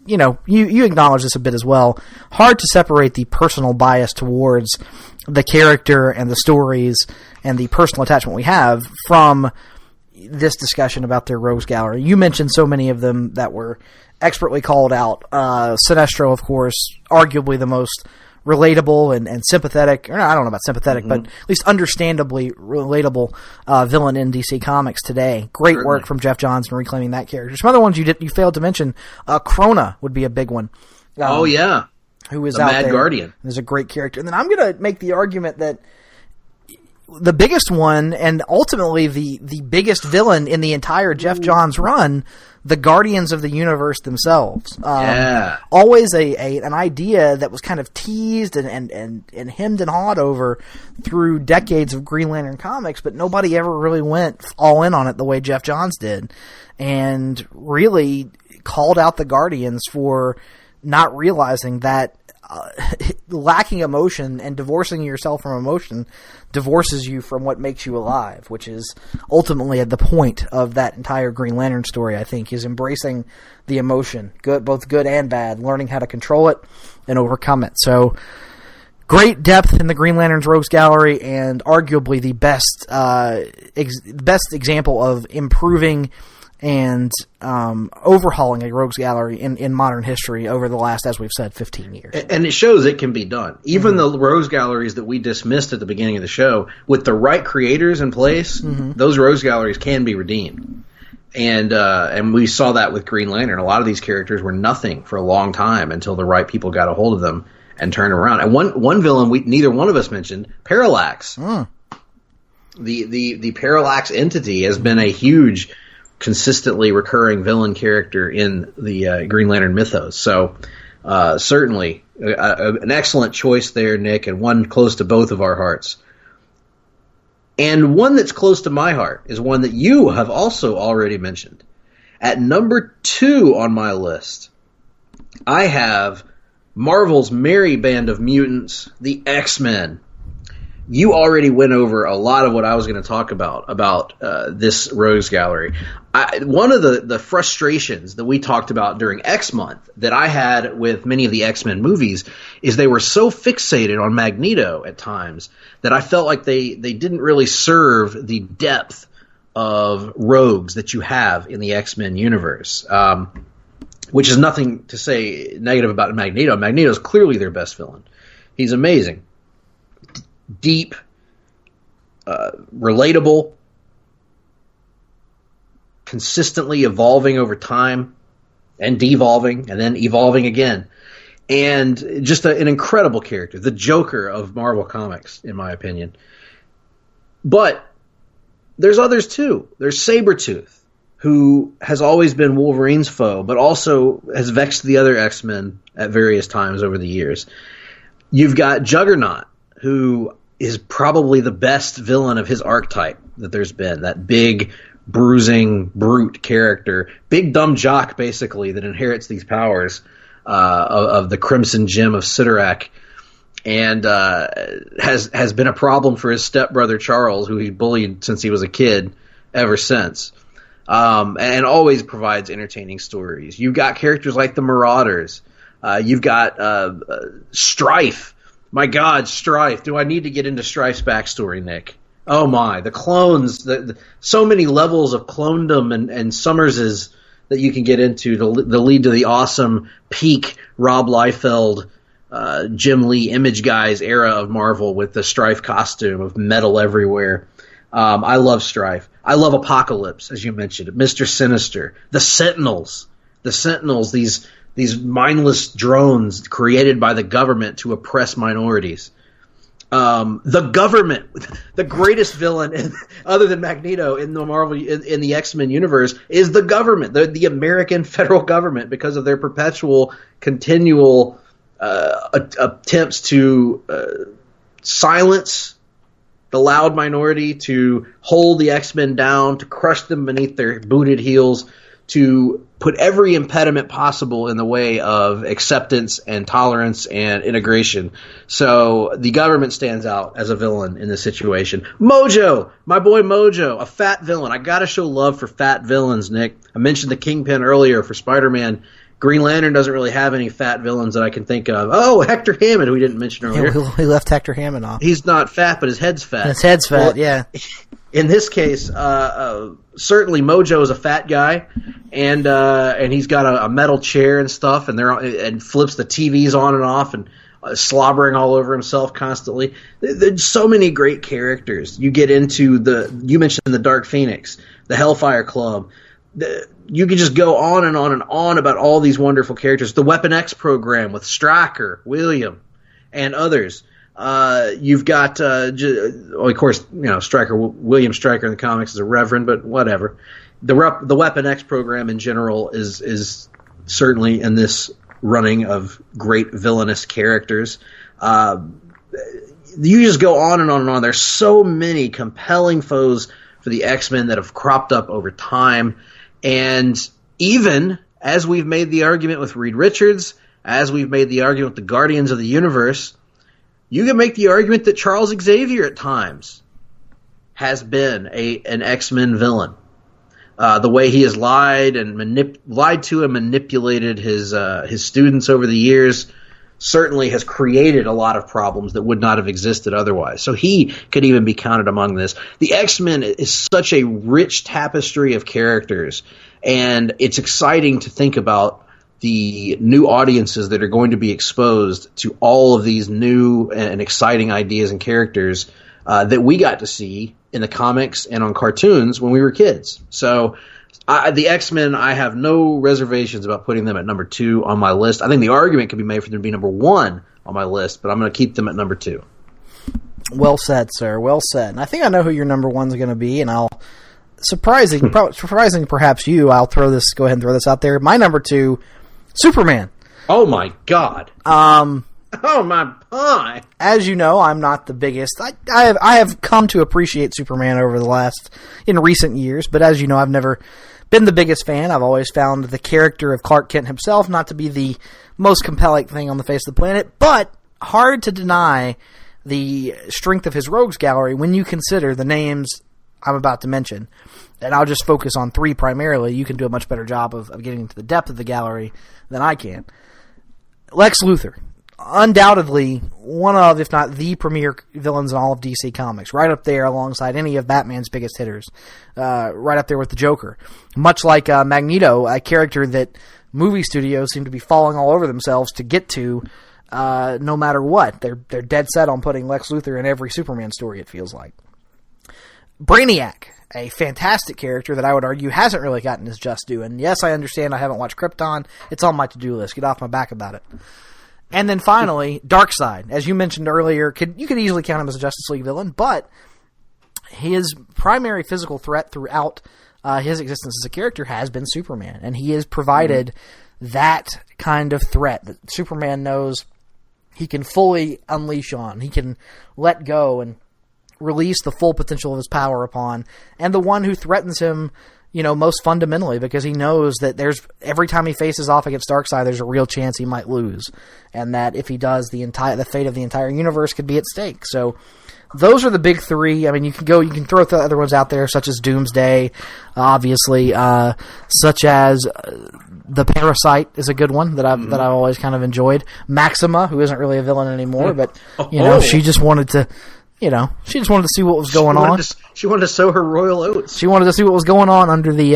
you acknowledge this a bit as well. Hard to separate the personal bias towards the character and the stories and the personal attachment we have from this discussion about their Rogues Gallery. You mentioned so many of them that were expertly called out. Sinestro, of course, arguably the most relatable and sympathetic, or I don't know about sympathetic, but at least understandably relatable villain in DC Comics today. Great work from Jeff Johns in reclaiming that character. Some other ones you failed to mention. Krona would be a big one. Oh yeah, who is the out Mad there. Guardian. Is a great character. And then I'm going to make the argument that the biggest one, and ultimately the biggest villain in the entire Jeff Johns run, the Guardians of the Universe themselves. Always an idea that was kind of teased and hemmed and hawed over through decades of Green Lantern comics, but nobody ever really went all in on it the way Jeff Johns did, and really called out the Guardians for not realizing that lacking emotion and divorcing yourself from emotion divorces you from what makes you alive, which is ultimately at the point of that entire Green Lantern story, I think, is embracing the emotion, both good and bad, learning how to control it and overcome it. So great depth in the Green Lantern's Rogues Gallery, and arguably the best example of improving and overhauling a Rogues Gallery in modern history over the last, as we've said, 15 years. And it shows it can be done. Even the Rogues Galleries that we dismissed at the beginning of the show, with the right creators in place, those Rogues Galleries can be redeemed. And we saw that with Green Lantern. A lot of these characters were nothing for a long time until the right people got a hold of them and turned around. And one villain neither one of us mentioned, Parallax. The Parallax entity has been a huge, consistently recurring villain character in the Green Lantern mythos. So certainly an excellent choice there, Nick, and one close to both of our hearts. And one that's close to my heart is one that you have also already mentioned. At number 2 on my list, I have Marvel's Merry Band of Mutants, the X-Men. You already went over a lot of what I was going to talk about this Rogues Gallery. One of the frustrations that we talked about during X Month that I had with many of the X-Men movies is they were so fixated on Magneto at times that I felt like they didn't really serve the depth of rogues that you have in the X-Men universe, which is nothing to say negative about Magneto. Magneto is clearly their best villain. He's amazing. Deep, relatable, consistently evolving over time and devolving and then evolving again. And just an incredible character, the Joker of Marvel Comics, in my opinion. But there's others too. There's Sabretooth, who has always been Wolverine's foe, but also has vexed the other X-Men at various times over the years. You've got Juggernaut, who is probably the best villain of his archetype that there's been. That big, bruising, brute character. Big, dumb jock, basically, that inherits these powers of the Crimson Gem of Sidorak. and has been a problem for his stepbrother Charles, who he bullied since he was a kid, ever since. And always provides entertaining stories. You've got characters like the Marauders. You've got Strife. My God, Strife. Do I need to get into Strife's backstory, Nick? Oh my, the clones. So many levels of clonedom and Summerses that you can get into to lead to the awesome peak Rob Liefeld, Jim Lee Image Guys era of Marvel with the Strife costume of metal everywhere. I love Strife. I love Apocalypse, as you mentioned, Mr. Sinister, the Sentinels, these mindless drones created by the government to oppress minorities. The government, the greatest villain other than Magneto in the Marvel in the X-Men universe is the government, the American federal government, because of their perpetual, continual attempts to silence the loud minority, to hold the X-Men down, to crush them beneath their booted heels, to put every impediment possible in the way of acceptance and tolerance and integration. So the government stands out as a villain in this situation. Mojo, my boy Mojo, a fat villain. I gotta show love for fat villains, Nick. I mentioned the Kingpin earlier for Spider-Man. Green Lantern doesn't really have any fat villains that I can think of. Oh, Hector Hammond, who we didn't mention earlier. Yeah, we left Hector Hammond off. He's not fat, but his head's fat. His head's fat, well, yeah. In this case, certainly Mojo is a fat guy, and he's got a metal chair and stuff, and flips the TVs on and off, and slobbering all over himself constantly. There's so many great characters. You get into you mentioned the Dark Phoenix, the Hellfire Club. You could just go on and on and on about all these wonderful characters. The Weapon X program with Stryker, William, and others. You've got, of course, William Stryker in the comics is a reverend, but whatever. The Weapon X program in general is certainly in this running of great villainous characters. You just go on and on and on. There's so many compelling foes for the X-Men that have cropped up over time. And even as we've made the argument with Reed Richards, as we've made the argument with the Guardians of the Universe, you can make the argument that Charles Xavier at times has been an X-Men villain. The way he has lied to and manipulated his students over the years certainly has created a lot of problems that would not have existed otherwise. So he could even be counted among this. The X-Men is such a rich tapestry of characters, and it's exciting to think about the new audiences that are going to be exposed to all of these new and exciting ideas and characters that we got to see in the comics and on cartoons when we were kids. So the X-Men, I have no reservations about putting them at number 2 on my list. I think the argument could be made for them to be number 1 on my list, but I'm going to keep them at number 2. Well said, sir. Well said. And I think I know who your number 1's going to be, and surprising perhaps you, go ahead and throw this out there. My number 2, Superman. Oh my God. Oh my pie! As you know, I'm not the biggest. I have come to appreciate Superman in recent years, but as you know, I've never been the biggest fan. I've always found the character of Clark Kent himself not to be the most compelling thing on the face of the planet, but hard to deny the strength of his rogues gallery when you consider the names I'm about to mention. And I'll just focus on 3 primarily. You can do a much better job of getting into the depth of the gallery than I can. Lex Luthor. Undoubtedly one of, if not the premier villains in all of DC Comics. Right up there alongside any of Batman's biggest hitters. Right up there with the Joker. Much like Magneto, a character that movie studios seem to be falling all over themselves to get to no matter what. They're dead set on putting Lex Luthor in every Superman story, it feels like. Brainiac. A fantastic character that I would argue hasn't really gotten his just due. And yes, I understand I haven't watched Krypton. It's on my to-do list. Get off my back about it. And then finally, Darkseid. As you mentioned earlier, you could easily count him as a Justice League villain, but his primary physical threat throughout his existence as a character has been Superman. And he has provided that kind of threat that Superman knows he can fully unleash on. He can let go and release the full potential of his power upon. And the one who threatens him most fundamentally, because he knows that every time he faces off against Darkseid, there's a real chance he might lose, and that if he does, the fate of the entire universe could be at stake. So those are the big three. I mean, you can throw the other ones out there, such as Doomsday, obviously, such as the Parasite is a good one that I've always kind of enjoyed. Maxima, who isn't really a villain anymore, but she just wanted to. She just wanted to see what was going on. She wanted to sow her royal oats. She wanted to see what was going on under the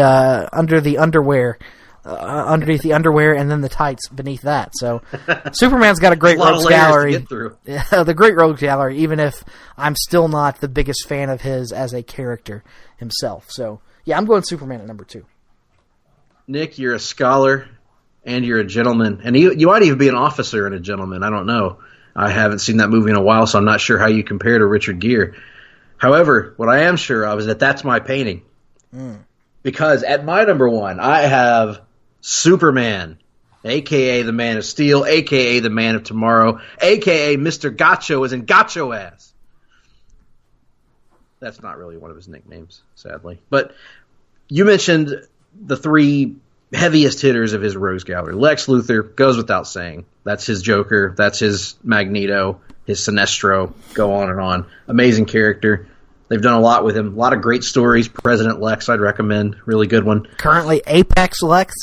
underwear, underneath the underwear, and then the tights beneath that. So, Superman's got a great rogues gallery. To get through. Yeah, the great rogues gallery. Even if I'm still not the biggest fan of his as a character himself. So, yeah, I'm going Superman at number 2. Nick, you're a scholar and you're a gentleman, and you might even be an officer and a gentleman. I don't know. I haven't seen that movie in a while, so I'm not sure how you compare to Richard Gere. However, what I am sure of is that that's my painting. Because at my number 1, I have Superman, a.k.a. the Man of Steel, a.k.a. the Man of Tomorrow, a.k.a. Mr. Gotcho as in Gotcho Ass. That's not really one of his nicknames, sadly. But you mentioned the 3 heaviest hitters of his rogues gallery. Lex Luthor goes without saying. That's his Joker. That's his Magneto, his Sinestro. Go on and on. Amazing character. They've done a lot with him. A lot of great stories. President Lex, I'd recommend. Really good one. Currently Apex Lex?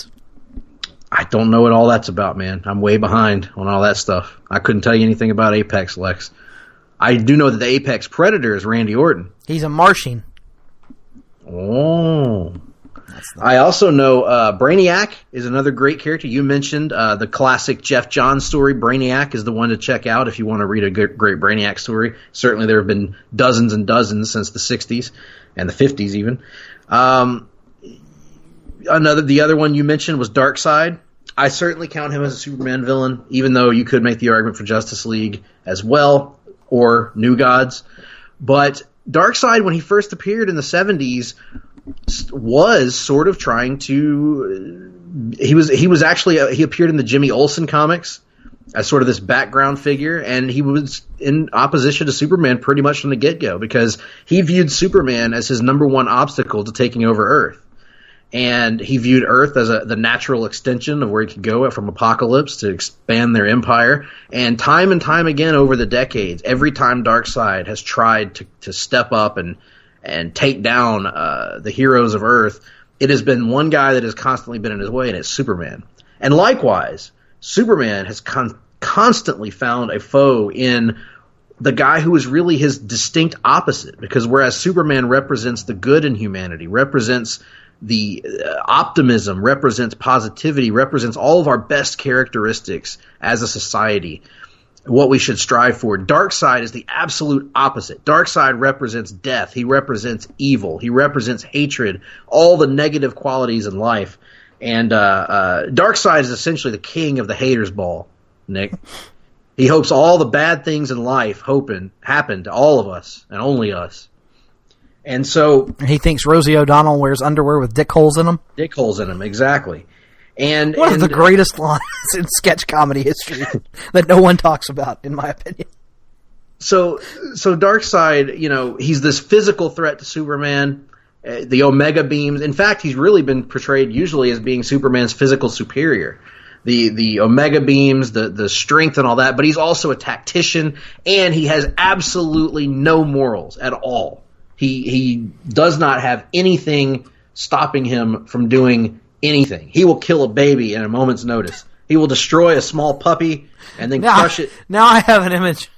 I don't know what all that's about, man. I'm way behind on all that stuff. I couldn't tell you anything about Apex Lex. I do know that the Apex Predator is Randy Orton. He's a Martian. Oh. I also know Brainiac is another great character. You mentioned the classic Jeff Johns story. Brainiac is the one to check out if you want to read a great Brainiac story. Certainly there have been dozens and dozens since the 60s and the 50s even. The other one you mentioned was Darkseid. I certainly count him as a Superman villain, even though you could make the argument for Justice League as well, or New Gods. But Darkseid, when he first appeared in the 70s, was sort of trying to he appeared in the Jimmy Olsen comics as sort of this background figure, and he was in opposition to Superman pretty much from the get-go because he viewed Superman as his number one obstacle to taking over Earth. And he viewed Earth as the natural extension of where he could go from Apocalypse to expand their empire. And time again over the decades, every time Darkseid has tried to step up and take down the heroes of Earth, it has been one guy that has constantly been in his way, and it's Superman. And likewise, Superman has constantly found a foe in the guy who is really his distinct opposite, because whereas Superman represents the good in humanity, represents the optimism, represents positivity, represents all of our best characteristics as a society, what we should strive for. Darkseid is the absolute opposite. Darkseid represents death. He represents evil. He represents hatred, all the negative qualities in life. And Darkseid is essentially the king of the haters ball, Nick. He hopes all the bad things in life happen to all of us and only us. And so he thinks Rosie O'Donnell wears underwear with dick holes in them? Dick holes in them, exactly. And one of the greatest lines in sketch comedy history that no one talks about, in my opinion. So Darkseid, he's this physical threat to Superman, the Omega beams. In fact, he's really been portrayed usually as being Superman's physical superior. The Omega beams, the strength and all that, but he's also a tactician, and he has absolutely no morals at all. He does not have anything stopping him from doing anything. He will kill a baby in a moment's notice. He will destroy a small puppy and then crush it. Now I have an image,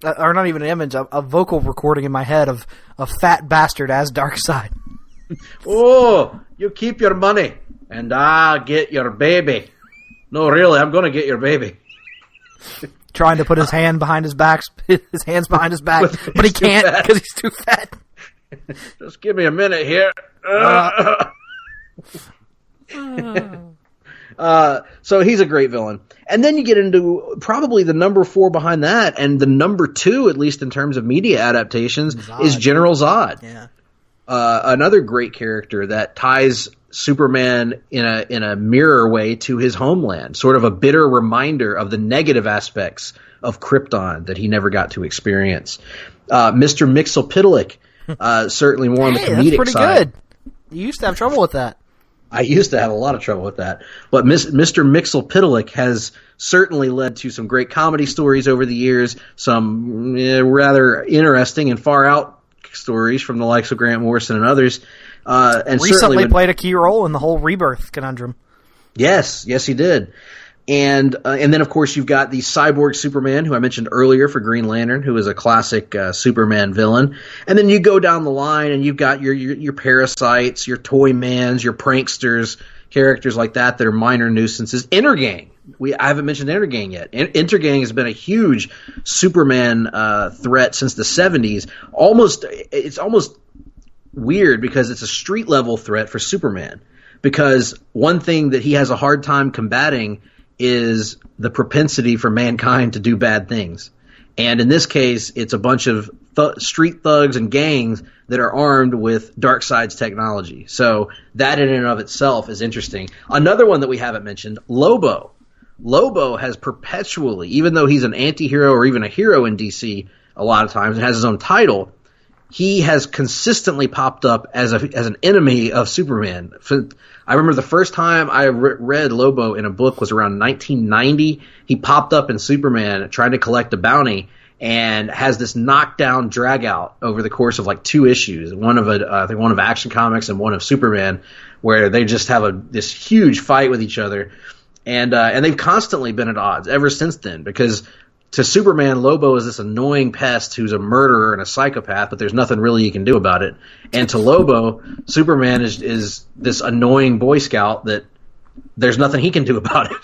or not even an image, a vocal recording in my head of a fat bastard as Darkseid. Oh, you keep your money and I'll get your baby. No, really, I'm going to get your baby. Trying to put his hands behind his back, but he can't because he's too fat. Just give me a minute here. So he's a great villain. And then you get into probably the number 4 behind that, and the number 2, at least in terms of media adaptations, is General Zod. Yeah. Another great character that ties Superman in a mirror way to his homeland, sort of a bitter reminder of the negative aspects of Krypton that he never got to experience. Mr. Mxyzptlk, certainly more on the comedic that's pretty side. Good. You used to have trouble with that. I used to have a lot of trouble with that. But Mr. Mixel-Pitalik has certainly led to some great comedy stories over the years, some rather interesting and far-out stories from the likes of Grant Morrison and others. And recently played a key role in the whole Rebirth conundrum. Yes, he did. And then, of course, you've got the Cyborg Superman, who I mentioned earlier for Green Lantern, who is a classic Superman villain. And then you go down the line, and you've got your Parasites, your Toymans, your Pranksters, characters like that are minor nuisances. Intergang. I haven't mentioned Intergang yet. Intergang has been a huge Superman threat since the 70s. It's almost weird because it's a street-level threat for Superman. Because one thing that he has a hard time combating is the propensity for mankind to do bad things. And in this case, it's a bunch of street thugs and gangs that are armed with Darkseid's technology. So that in and of itself is interesting. Another one that we haven't mentioned, Lobo. Lobo has perpetually, even though he's an anti-hero or even a hero in DC a lot of times and has his own title, he has consistently popped up as an enemy of Superman. I remember the first time I read Lobo in a book was around 1990. He popped up in Superman trying to collect a bounty and has this knockdown drag out over the course of like 2 issues. One of Action Comics and one of Superman, where they just have this huge fight with each other. And they've constantly been at odds ever since then, because to Superman, Lobo is this annoying pest who's a murderer and a psychopath, but there's nothing really you can do about it. And to Lobo, Superman is this annoying Boy Scout that there's nothing he can do about it.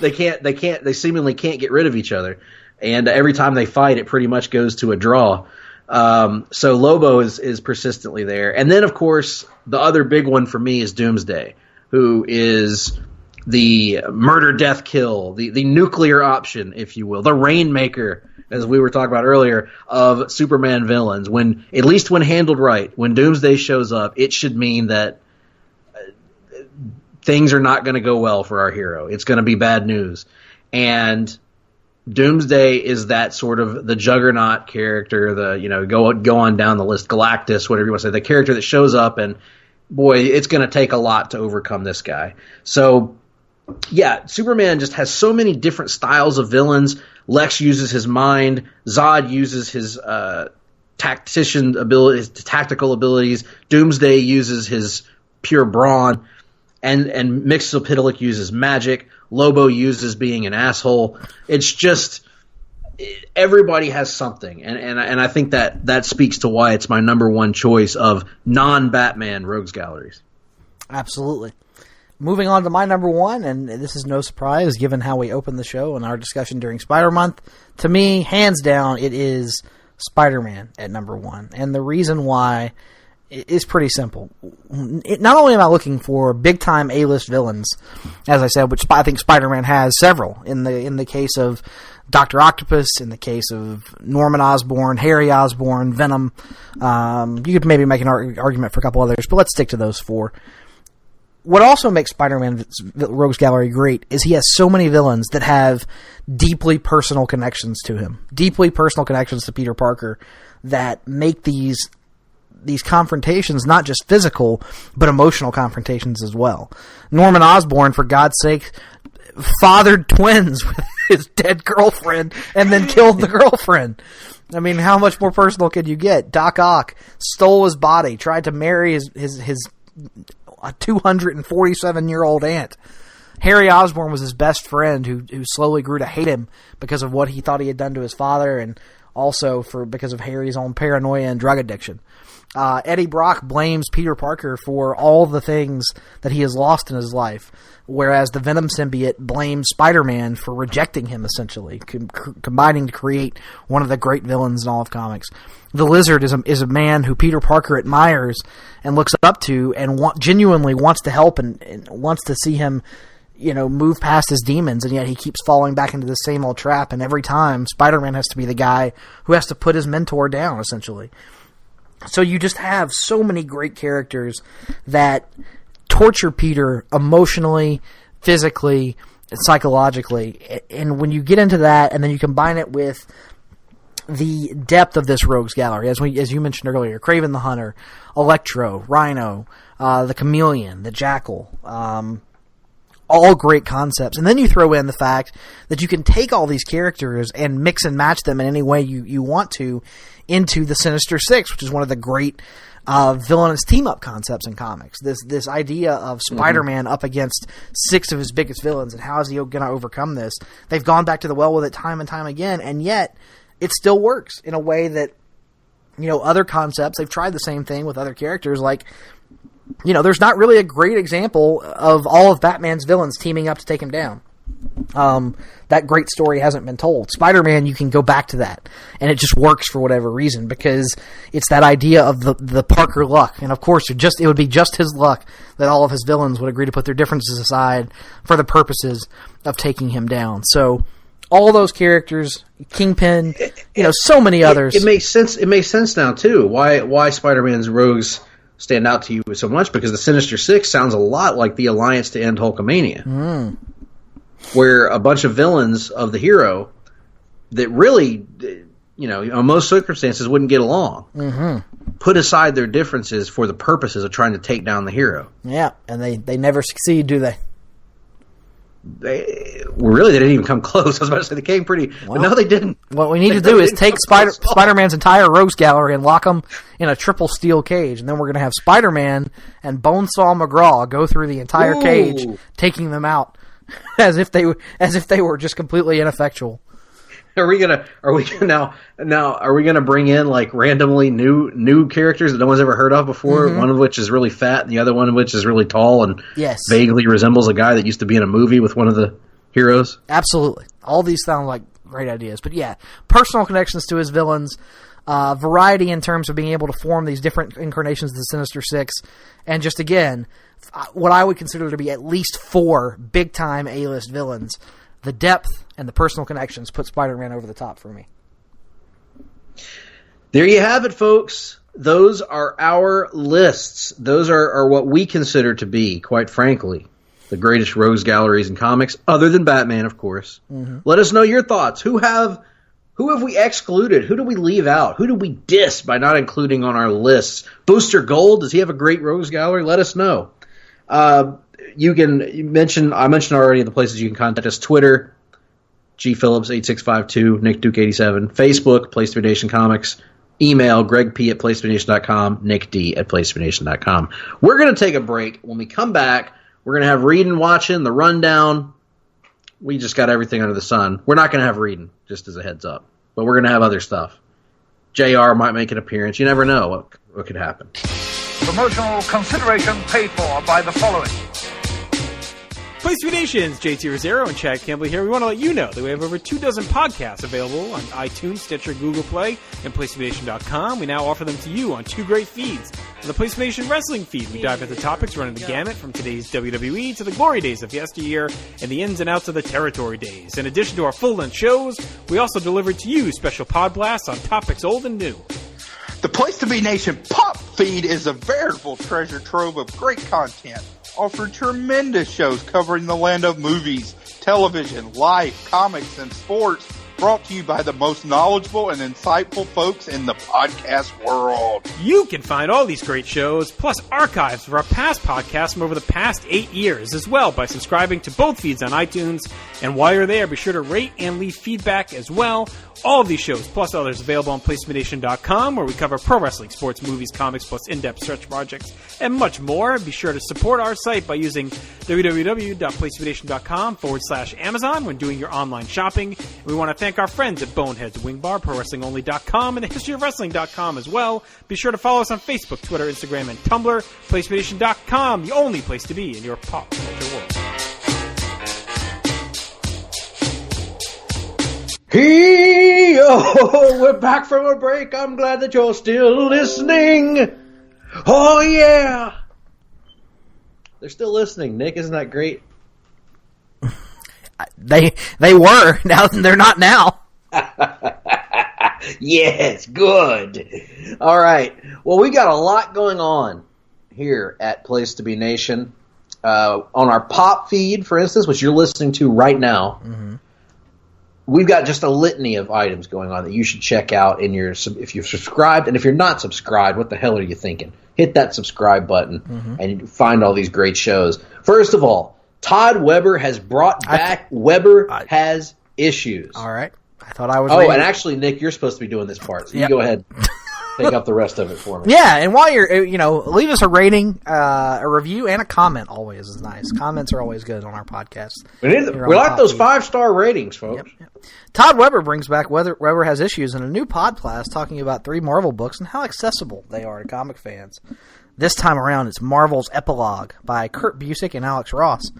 They seemingly can't get rid of each other. And every time they fight, it pretty much goes to a draw. So Lobo is persistently there. And then, of course, the other big one for me is Doomsday, who is the murder, death, kill, the nuclear option, if you will, the rainmaker, as we were talking about earlier, of Superman villains. At least when handled right, when Doomsday shows up, it should mean that things are not going to go well for our hero. It's going to be bad news. And Doomsday is that sort of the juggernaut character, go on down the list, Galactus, whatever you want to say, the character that shows up, and boy, it's going to take a lot to overcome this guy. So yeah, Superman just has so many different styles of villains. Lex uses his mind. Zod uses his tactician abilities, tactical abilities. Doomsday uses his pure brawn, and Mixel-Pitalik uses magic. Lobo uses being an asshole. It's just everybody has something, and I think that speaks to why it's my number one choice of non-Batman rogues galleries. Absolutely. Moving on to my number one, and this is no surprise given how we opened the show and our discussion during Spider-Month. To me, hands down, it is Spider-Man at number one. And the reason why is pretty simple. Not only am I looking for big-time A-list villains, as I said, which I think Spider-Man has several, in the case of Dr. Octopus, in the case of Norman Osborn, Harry Osborn, Venom. You could maybe make an argument for a couple others, but let's stick to those 4. What also makes Spider-Man's Rogues Gallery great is he has so many villains that have deeply personal connections to him. Deeply personal connections to Peter Parker that make these confrontations not just physical, but emotional confrontations as well. Norman Osborn, for God's sake, fathered twins with his dead girlfriend and then killed the girlfriend. I mean, how much more personal could you get? Doc Ock stole his body, tried to marry his 247-year-old aunt. Harry Osborn was his best friend who slowly grew to hate him because of what he thought he had done to his father, and also because of Harry's own paranoia and drug addiction. Eddie Brock blames Peter Parker for all the things that he has lost in his life, whereas the Venom symbiote blames Spider-Man for rejecting him, essentially, combining to create one of the great villains in all of comics. The Lizard is a man who Peter Parker admires and looks up to and genuinely wants to help and wants to see him, move past his demons, and yet he keeps falling back into the same old trap, and every time Spider-Man has to be the guy who has to put his mentor down, essentially. So you just have so many great characters that torture Peter emotionally, physically, and psychologically. And when you get into that, and then you combine it with the depth of this rogues gallery, as you mentioned earlier, Kraven the Hunter, Electro, Rhino, the Chameleon, the Jackal, all great concepts. And then you throw in the fact that you can take all these characters and mix and match them in any way you want to into the Sinister Six, which is one of the great villainous team-up concepts in comics. This idea of Spider-Man up against 6 of his biggest villains, and how is he going to overcome this? They've gone back to the well with it time and time again, and yet it still works in a way that, other concepts, they've tried the same thing with other characters. Like, there's not really a great example of all of Batman's villains teaming up to take him down. That great story hasn't been told. Spider-Man, you can go back to that, and it just works for whatever reason, because it's that idea of the Parker luck. And of course, it would be just his luck that all of his villains would agree to put their differences aside for the purposes of taking him down. So all those characters, Kingpin, so many others. It makes sense. It makes sense now too. Why Spider-Man's rogues stand out to you so much, because the Sinister Six sounds a lot like the Alliance to End Hulkamania, where a bunch of villains of the hero that really, in most circumstances wouldn't get along, put aside their differences for the purposes of trying to take down the hero. Yeah, and they never succeed, do they? They didn't even come close. I was about to say they came pretty, but no, they didn't. What we need to do is take Spider-Man's entire rogues gallery and lock them in a triple steel cage, and then we're going to have Spider-Man and Bonesaw McGraw go through the entire cage, taking them out as if they were just completely ineffectual. Are we gonna bring in like randomly new characters that no one's ever heard of before? One of which is really fat, and the other one of which is really tall and vaguely resembles a guy that used to be in a movie with one of the heroes. Absolutely, all these sound like great ideas. But yeah, personal connections to his villains, variety in terms of being able to form these different incarnations of the Sinister Six, and just again, what I would consider to be at least 4 big time A-list villains. The depth and the personal connections put Spider-Man over the top for me. There you have it, folks. Those are our lists. Those are what we consider to be, quite frankly, the greatest rogues galleries in comics, other than Batman, of course. Let us know your thoughts. Who have we excluded? Who do we leave out? Who do we diss by not including on our lists? Booster Gold, does he have a great rogues gallery? Let us know. I mentioned already the places you can contact us: Twitter, gphillips8652, Nick Duke 87, Facebook, Place to Be Nation Comics, email gregp@placetobenation.com, nickd@placetobenation.com. We're going to take a break. When we come back, we're going to have reading, watching, the rundown. We just got everything under the sun. We're not going to have reading, just as a heads up, but we're going to have other stuff. JR might make an appearance. You never know what could happen. Promotional consideration paid for by the following. Place to Be Nations, JT Rosero and Chad Campbell here. We want to let you know that we have over 24 podcasts available on iTunes, Stitcher, Google Play, and PlaceToBeNation.com. We now offer them to you on 2 great feeds. On the Place to Be Nation Wrestling feed, we dive into topics running the gamut from today's WWE to the glory days of yesteryear and the ins and outs of the territory days. In addition to our full-length shows, we also deliver to you special pod blasts on topics old and new. The Place to Be Nation Pop feed is a veritable treasure trove of great content. Offer tremendous shows covering the land of movies, television, life, comics, and sports, brought to you by the most knowledgeable and insightful folks in the podcast world. You can find all these great shows, plus archives of our past podcasts from over the past 8 years as well by subscribing to both feeds on iTunes. And while you're there, be sure to rate and leave feedback as well. All of these shows, plus others, available on PlaceToBeNation.com, where we cover pro wrestling, sports, movies, comics, plus in-depth stretch projects, and much more. Be sure to support our site by using www.PlaceToBeNation.com/Amazon when doing your online shopping. And we want to thank our friends at Boneheads, Wing Bar, ProWrestlingOnly.com, and TheHistoryOfWrestling.com as well. Be sure to follow us on Facebook, Twitter, Instagram, and Tumblr. PlaceToBeNation.com, the only place to be in your pop culture world. We're back from a break. I'm glad that you're still listening. Oh, yeah. They're still listening, Nick. Isn't that great? They were. Now they're not now. Yes, good. All right. Well, we got a lot going on here at Place to Be Nation. On our pop feed, for instance, which you're listening to right now. we've got just a litany of items going on that you should check out if you're subscribed. And if you're not subscribed, what the hell are you thinking? Hit that subscribe button and find all these great shows. First of all, Todd Weber has brought back Weber Has Issues. All right. I thought I was. Oh, and actually, Nick, you're supposed to be doing this part, so you go ahead. Take up the rest of it for me. Yeah, and while you're, leave us a rating, a review, and a comment. Always is nice. Comments are always good on our podcast. We like those 5-star ratings, folks. Yep. Todd Weber brings back Weber Has Issues in a new podcast talking about 3 Marvel books and how accessible they are to comic fans. This time around, it's Marvel's Epilogue by Kurt Busiek and Alex Ross.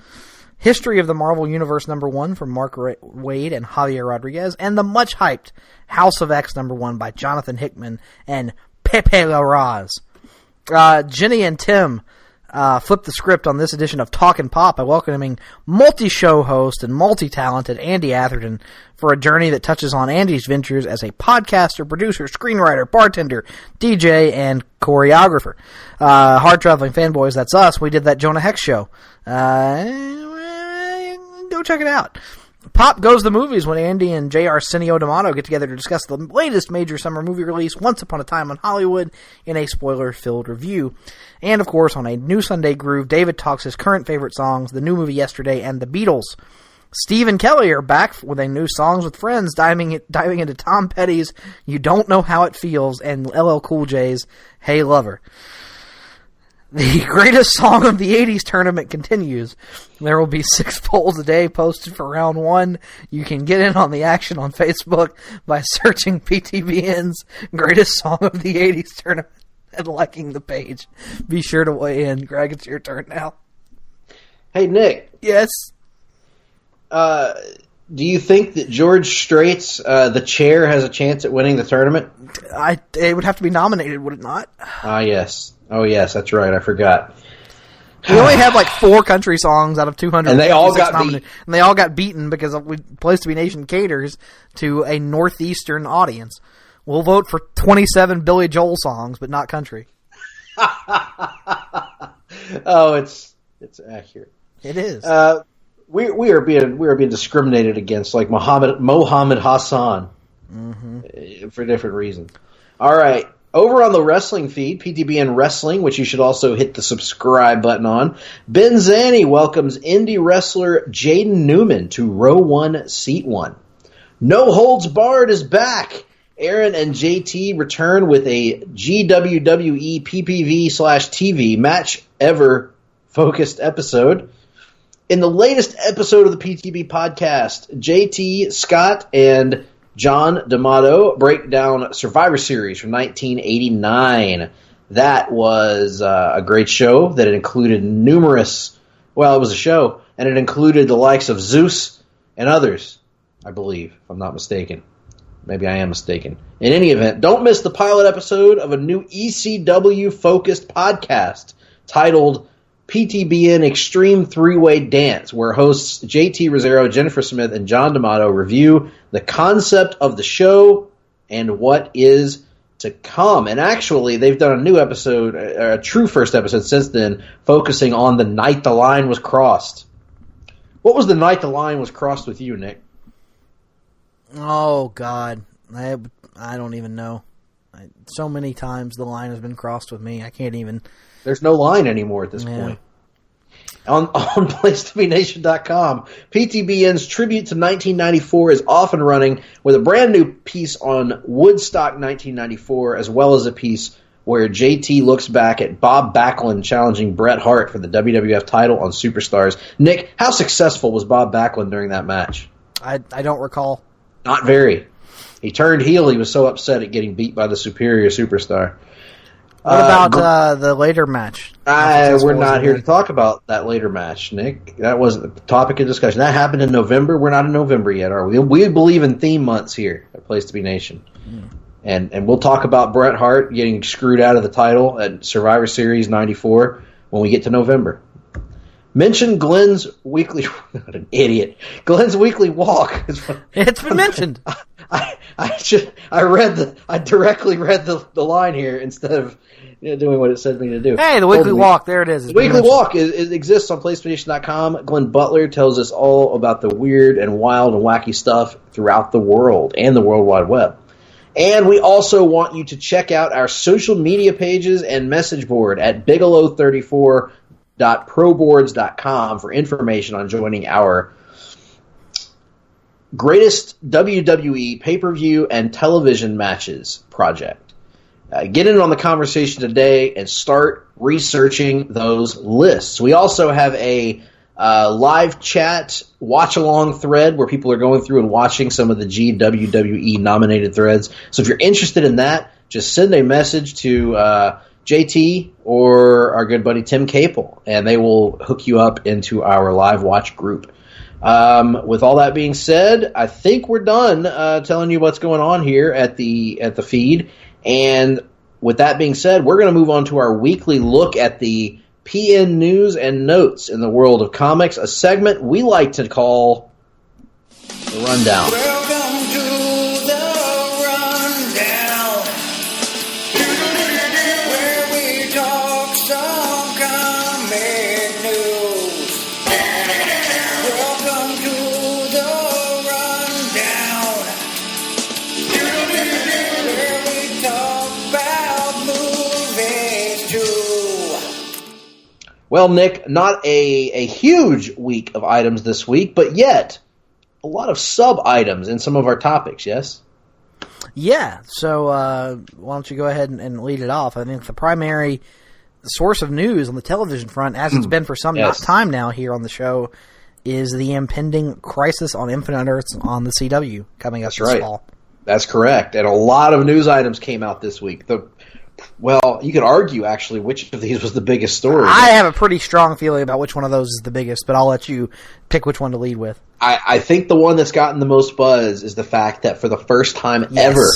History of the Marvel Universe #1 from Mark Waid and Javier Rodriguez, and the much-hyped House of X #1 by Jonathan Hickman and Pepe Larraz. Jenny and Tim flipped the script on this edition of Talkin' Pop by welcoming multi-show host and multi-talented Andy Atherton for a journey that touches on Andy's ventures as a podcaster, producer, screenwriter, bartender, DJ, and choreographer. Hard-Traveling Fanboys, that's us. We did that Jonah Hex show. Go check it out. Pop goes the movies when Andy and J.R. Cineo D'Amato get together to discuss the latest major summer movie release, Once Upon a Time in Hollywood, in a spoiler-filled review. And, of course, on a new Sunday Groove, David talks his current favorite songs, the new movie Yesterday, and the Beatles. Steve and Kelly are back with a new Songs with Friends, diving into Tom Petty's You Don't Know How It Feels and LL Cool J's Hey Lover. The greatest song of the 80s tournament continues. There will be 6 polls a day posted for round 1. You can get in on the action on Facebook by searching PTBN's greatest song of the 80s tournament and liking the page. Be sure to weigh in. Greg, it's your turn now. Hey, Nick. Yes? Do you think that George Strait's The Chair has a chance at winning the tournament? It would have to be nominated, would it not? Yes. Oh, yes, that's right. I forgot. We only had like 4 country songs out of 200. And they all got beat. And they all got beaten because Place to Be Nation caters to a Northeastern audience. We'll vote for 27 Billy Joel songs, but not country. Oh, it's accurate. It is. We are being discriminated against, like Mohammed Hassan, for different reasons. All right. Over on the wrestling feed, PTBN Wrestling, which you should also hit the subscribe button on, Ben Zanny welcomes indie wrestler Jaden Newman to row 1, seat 1. No Holds Barred is back. Aaron and JT return with a GWWE PPV/TV match ever focused episode. In the latest episode of the PTB podcast, JT, Scott, and John D'Amato break down Survivor Series from 1989. That was a great show that included it was a show, and it included the likes of Zeus and others, I believe, if I'm not mistaken. Maybe I am mistaken. In any event, don't miss the pilot episode of a new ECW-focused podcast titled PTBN Extreme 3-Way Dance, where hosts JT Rosero, Jennifer Smith, and John D'Amato review the concept of the show and what is to come. And actually, they've done a new episode, a true first episode since then, focusing on the night the line was crossed. What was the night the line was crossed with you, Nick? Oh, God. I don't even know. So many times the line has been crossed with me. I can't even... There's no line anymore at this point. On PlaceToBeNation.com, PTBN's Tribute to 1994 is off and running with a brand new piece on Woodstock 1994, as well as a piece where JT looks back at Bob Backlund challenging Bret Hart for the WWF title on Superstars. Nick, how successful was Bob Backlund during that match? I don't recall. Not very. He turned heel. He was so upset at getting beat by the superior superstar. What about the later match? We're not here to talk about that later match, Nick. That wasn't the topic of discussion. That happened in November. We're not in November yet, are we? We believe in theme months here at Place to Be Nation. And we'll talk about Bret Hart getting screwed out of the title at Survivor Series 94 when we get to November. Mention Glenn's weekly. What an idiot! Glenn's weekly walk. It's been mentioned. I directly read the line here instead of doing what it said me to do. Hey, the weekly walk. There it is. The weekly walk exists on PlayStation.com. Glenn Butler tells us all about the weird and wild and wacky stuff throughout the world and the World Wide Web. And we also want you to check out our social media pages and message board at bigelow34.proboards.com for information on joining our greatest WWE pay-per-view and television matches project. Get in on the conversation today and start researching those lists. We also have a live chat watch-along thread where people are going through and watching some of the GWWE nominated threads. So if you're interested in that, just send a message to JT or our good buddy Tim Capel, and they will hook you up into our live watch group. With all that being said, I think we're done telling you what's going on here at the feed. And with that being said, we're going to move on to our weekly look at the PN news and notes in the world of comics, a segment we like to call The Rundown. Welcome to the Rundown, where we talk some comic news. Welcome to the Rundown, where we talk about movies too. Well, Nick, not a huge week of items this week, but yet a lot of sub-items in some of our topics, yes? Yeah, so why don't you go ahead and lead it off? I think the primary source of news on the television front, as it's been for some time now here on the show, is the impending Crisis on Infinite Earths on the CW coming up this fall. That's correct, and a lot of news items came out this week. Well, you could argue, actually, which of these was the biggest story. I have a pretty strong feeling about which one of those is the biggest, but I'll let you pick which one to lead with. I think the one that's gotten the most buzz is the fact that for the first time ever,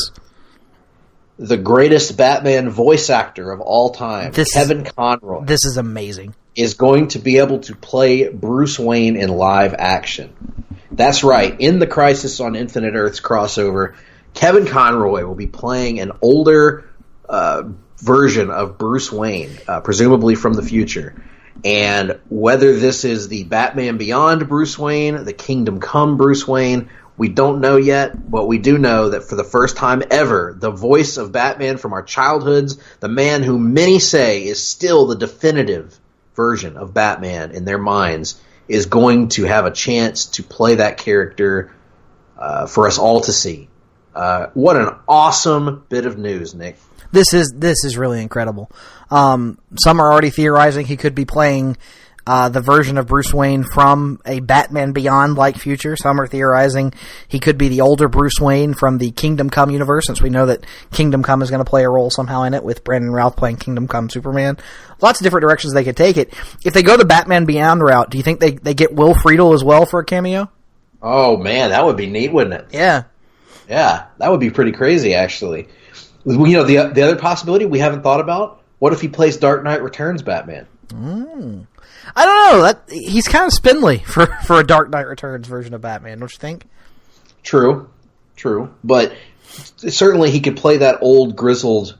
the greatest Batman voice actor of all time, Kevin Conroy. This is amazing. Is going to be able to play Bruce Wayne in live action. That's right. In the Crisis on Infinite Earths crossover, Kevin Conroy will be playing an older version of Bruce Wayne, presumably from the future. And whether this is the Batman Beyond Bruce Wayne, the Kingdom Come Bruce Wayne, we don't know yet, but we do know that for the first time ever, the voice of Batman from our childhoods, the man who many say is still the definitive version of Batman in their minds, is going to have a chance to play that character for us all to see. What an awesome bit of news, Nick. This is really incredible. Some are already theorizing he could be playing the version of Bruce Wayne from a Batman Beyond-like future. Some are theorizing he could be the older Bruce Wayne from the Kingdom Come universe, since we know that Kingdom Come is going to play a role somehow in it, with Brandon Routh playing Kingdom Come Superman. Lots of different directions they could take it. If they go the Batman Beyond route, do you think they get Will Friedle as well for a cameo? Oh, man, that would be neat, wouldn't it? Yeah. Yeah, that would be pretty crazy, actually. You know, the other possibility we haven't thought about, what if he plays Dark Knight Returns Batman? I don't know. He's kind of spindly for a Dark Knight Returns version of Batman, don't you think? True. But certainly he could play that old, grizzled,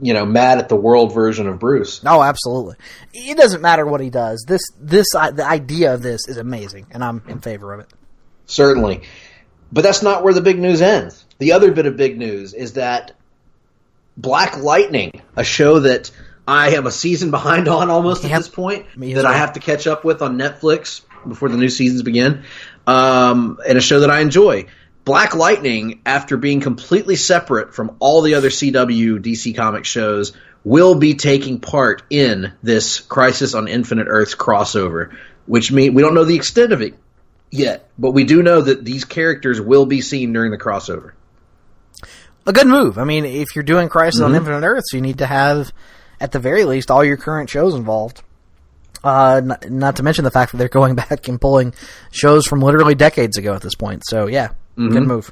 mad at the world version of Bruce. Oh, absolutely. It doesn't matter what he does. The idea of this is amazing, and I'm in favor of it. Certainly. But that's not where the big news ends. The other bit of big news is that Black Lightning, a show that I am a season behind on almost at this point, that I have to catch up with on Netflix before the new seasons begin, and a show that I enjoy. Black Lightning, after being completely separate from all the other CW DC Comics shows, will be taking part in this Crisis on Infinite Earths crossover, which means we don't know the extent of it yet, but we do know that these characters will be seen during the crossover. A good move. I mean, if you're doing Crisis on Infinite Earths, you need to have, at the very least, all your current shows involved. Not to mention the fact that they're going back and pulling shows from literally decades ago at this point. So, yeah, good move.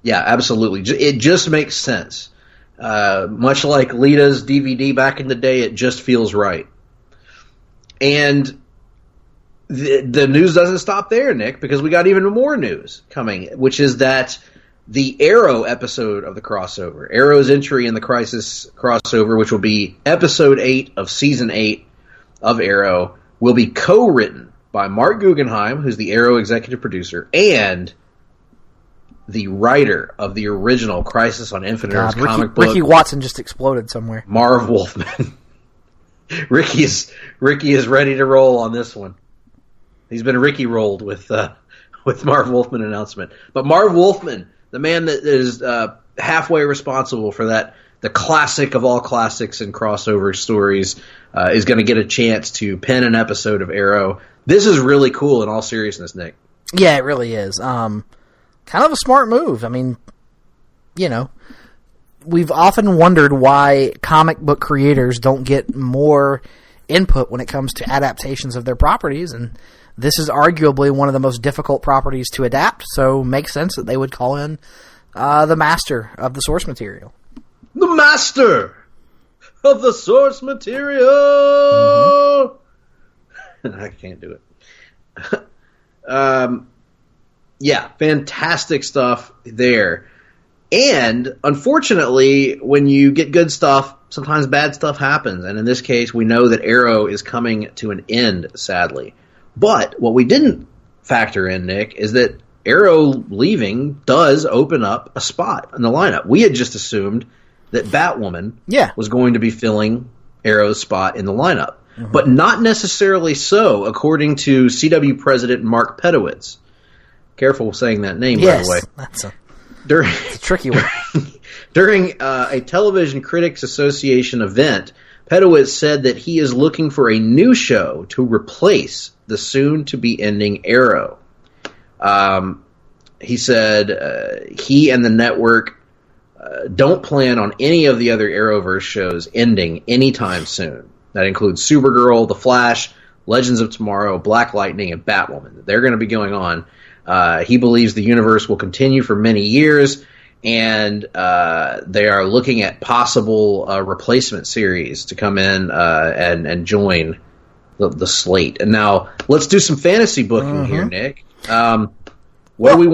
Yeah, absolutely. It just makes sense. Much like Lita's DVD back in the day, it just feels right. And the news doesn't stop there, Nick, because we got even more news coming, which is that the Arrow episode of the crossover, Arrow's entry in the Crisis crossover, which will be episode 8 of season 8 of Arrow, will be co-written by Mark Guggenheim, who's the Arrow executive producer, and the writer of the original Crisis on Infinite Earths comic book. Ricky Watson just exploded somewhere. Marv Wolfman. Ricky is ready to roll on this one. He's been Ricky rolled with Marv Wolfman announcement. But Marv Wolfman, the man that is halfway responsible for that, the classic of all classics and crossover stories, is going to get a chance to pen an episode of Arrow. This is really cool in all seriousness, Nick. Yeah, it really is. Kind of a smart move. I mean, we've often wondered why comic book creators don't get more input when it comes to adaptations of their properties, and this is arguably one of the most difficult properties to adapt, so it makes sense that they would call in the master of the source material. The master of the source material! Mm-hmm. I can't do it. Yeah, fantastic stuff there. And, unfortunately, when you get good stuff, sometimes bad stuff happens. And in this case, we know that Arrow is coming to an end, sadly. But what we didn't factor in, Nick, is that Arrow leaving does open up a spot in the lineup. We had just assumed that Batwoman was going to be filling Arrow's spot in the lineup. Mm-hmm. But not necessarily so, according to CW President Mark Pedowitz. Careful saying that name, by the way. That's a tricky one. During a Television Critics Association event, Pedowitz said that he is looking for a new show to replace the soon-to-be ending Arrow. He said he and the network don't plan on any of the other Arrowverse shows ending anytime soon. That includes Supergirl, The Flash, Legends of Tomorrow, Black Lightning, and Batwoman. They're going to be going on. He believes the universe will continue for many years, and they are looking at possible replacement series to come in and join the slate. And now let's do some fantasy booking here, Nick. What do we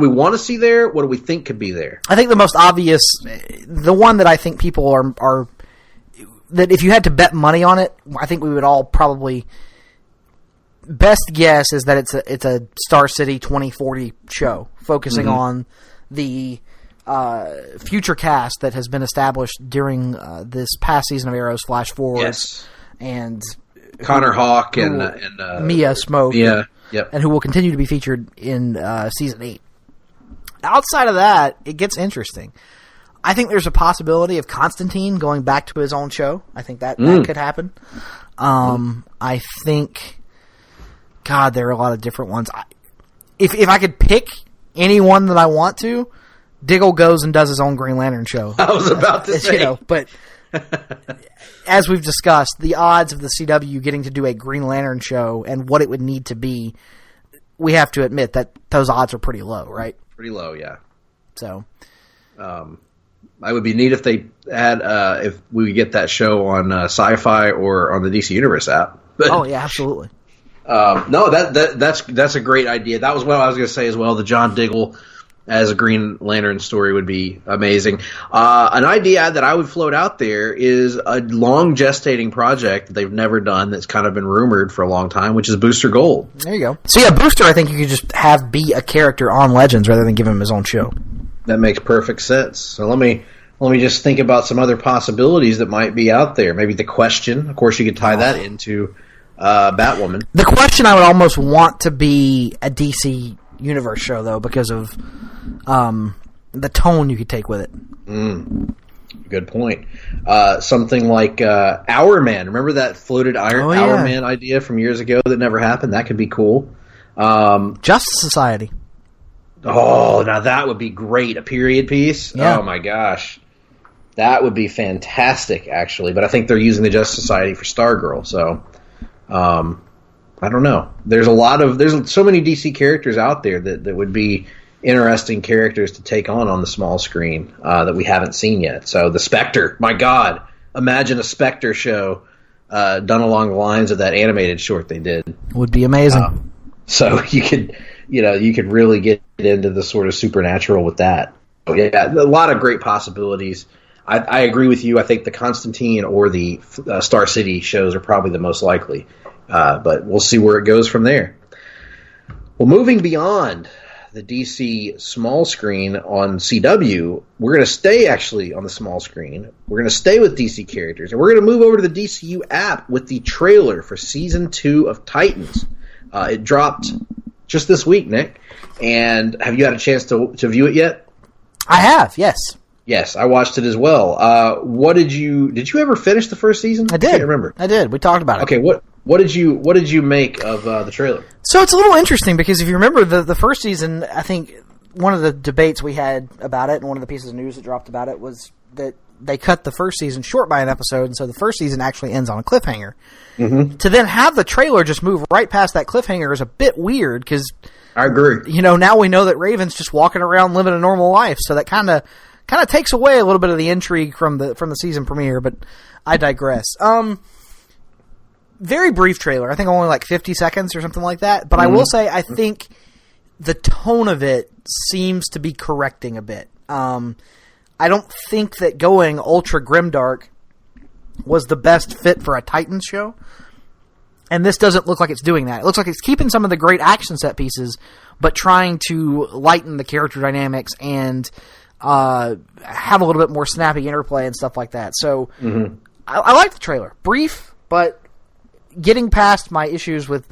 want to see there? What do we think could be there? I think the most obvious, the one that I think people are that if you had to bet money on it, I think we would all probably. Best guess is that it's a Star City 2040 show focusing on the future cast that has been established during this past season of Arrow's Flash Forward, and Connor Hawke and Mia Smoke, yep, and who will continue to be featured in season 8. Outside of that, it gets interesting. I think there's a possibility of Constantine going back to his own show. I think that could happen. I think. God, there are a lot of different ones. If I could pick anyone that I want to, Diggle goes and does his own Green Lantern show. I was about to say. But as we've discussed, the odds of the CW getting to do a Green Lantern show and what it would need to be, we have to admit that those odds are pretty low, right? Pretty low, yeah. So, I would be neat if they had if we could get that show on Sci-Fi or on the DC Universe app. But, yeah, absolutely. No, that's a great idea. That was what I was going to say as well. The John Diggle as a Green Lantern story would be amazing. An idea that I would float out there is a long gestating project that they've never done that's kind of been rumored for a long time, which is Booster Gold. There you go. So yeah, Booster, I think you could just have be a character on Legends rather than give him his own show. That makes perfect sense. So let me just think about some other possibilities that might be out there. Maybe The Question. Of course, you could tie that into Batwoman. The Question I would almost want to be a DC Universe show, though, because of the tone you could take with it. Good point. Something like Our Man. Remember that floated Our Man idea from years ago that never happened? That could be cool. Justice Society. Oh, now that would be great. A period piece? Yeah. Oh, my gosh. That would be fantastic, actually. But I think they're using the Justice Society for Stargirl, so... I don't know. There's so many DC characters out there that would be interesting characters to take on the small screen that we haven't seen yet. So the Spectre, my God, imagine a Spectre show done along the lines of that animated short they did. Would be amazing. So you could really get into the sort of supernatural with that. Yeah, a lot of great possibilities. I agree with you. I think the Constantine or the Star City shows are probably the most likely. But we'll see where it goes from there. Well, moving beyond the DC small screen on CW, we're going to stay actually on the small screen. We're going to stay with DC characters, and we're going to move over to the DCU app with the trailer for Season 2 of Titans. It dropped just this week, Nick. And have you had a chance to view it yet? I have, yes. Yes, I watched it as well. What did you ever finish the first season? I did. I can't remember. I did. We talked about it. Okay, what did you make of the trailer? So it's a little interesting because if you remember the first season, I think one of the debates we had about it and one of the pieces of news that dropped about it was that they cut the first season short by an episode, and so the first season actually ends on a cliffhanger. Mm-hmm. To then have the trailer just move right past that cliffhanger is a bit weird because I agree. Now we know that Raven's just walking around living a normal life, so that kind of takes away a little bit of the intrigue from the season premiere, but I digress. Very brief trailer. I think only like 50 seconds or something like that. But I will say I think the tone of it seems to be correcting a bit. I don't think that going ultra grimdark was the best fit for a Titans show. And this doesn't look like it's doing that. It looks like it's keeping some of the great action set pieces, but trying to lighten the character dynamics and have a little bit more snappy interplay and stuff like that. So I like the trailer. Brief, but getting past my issues with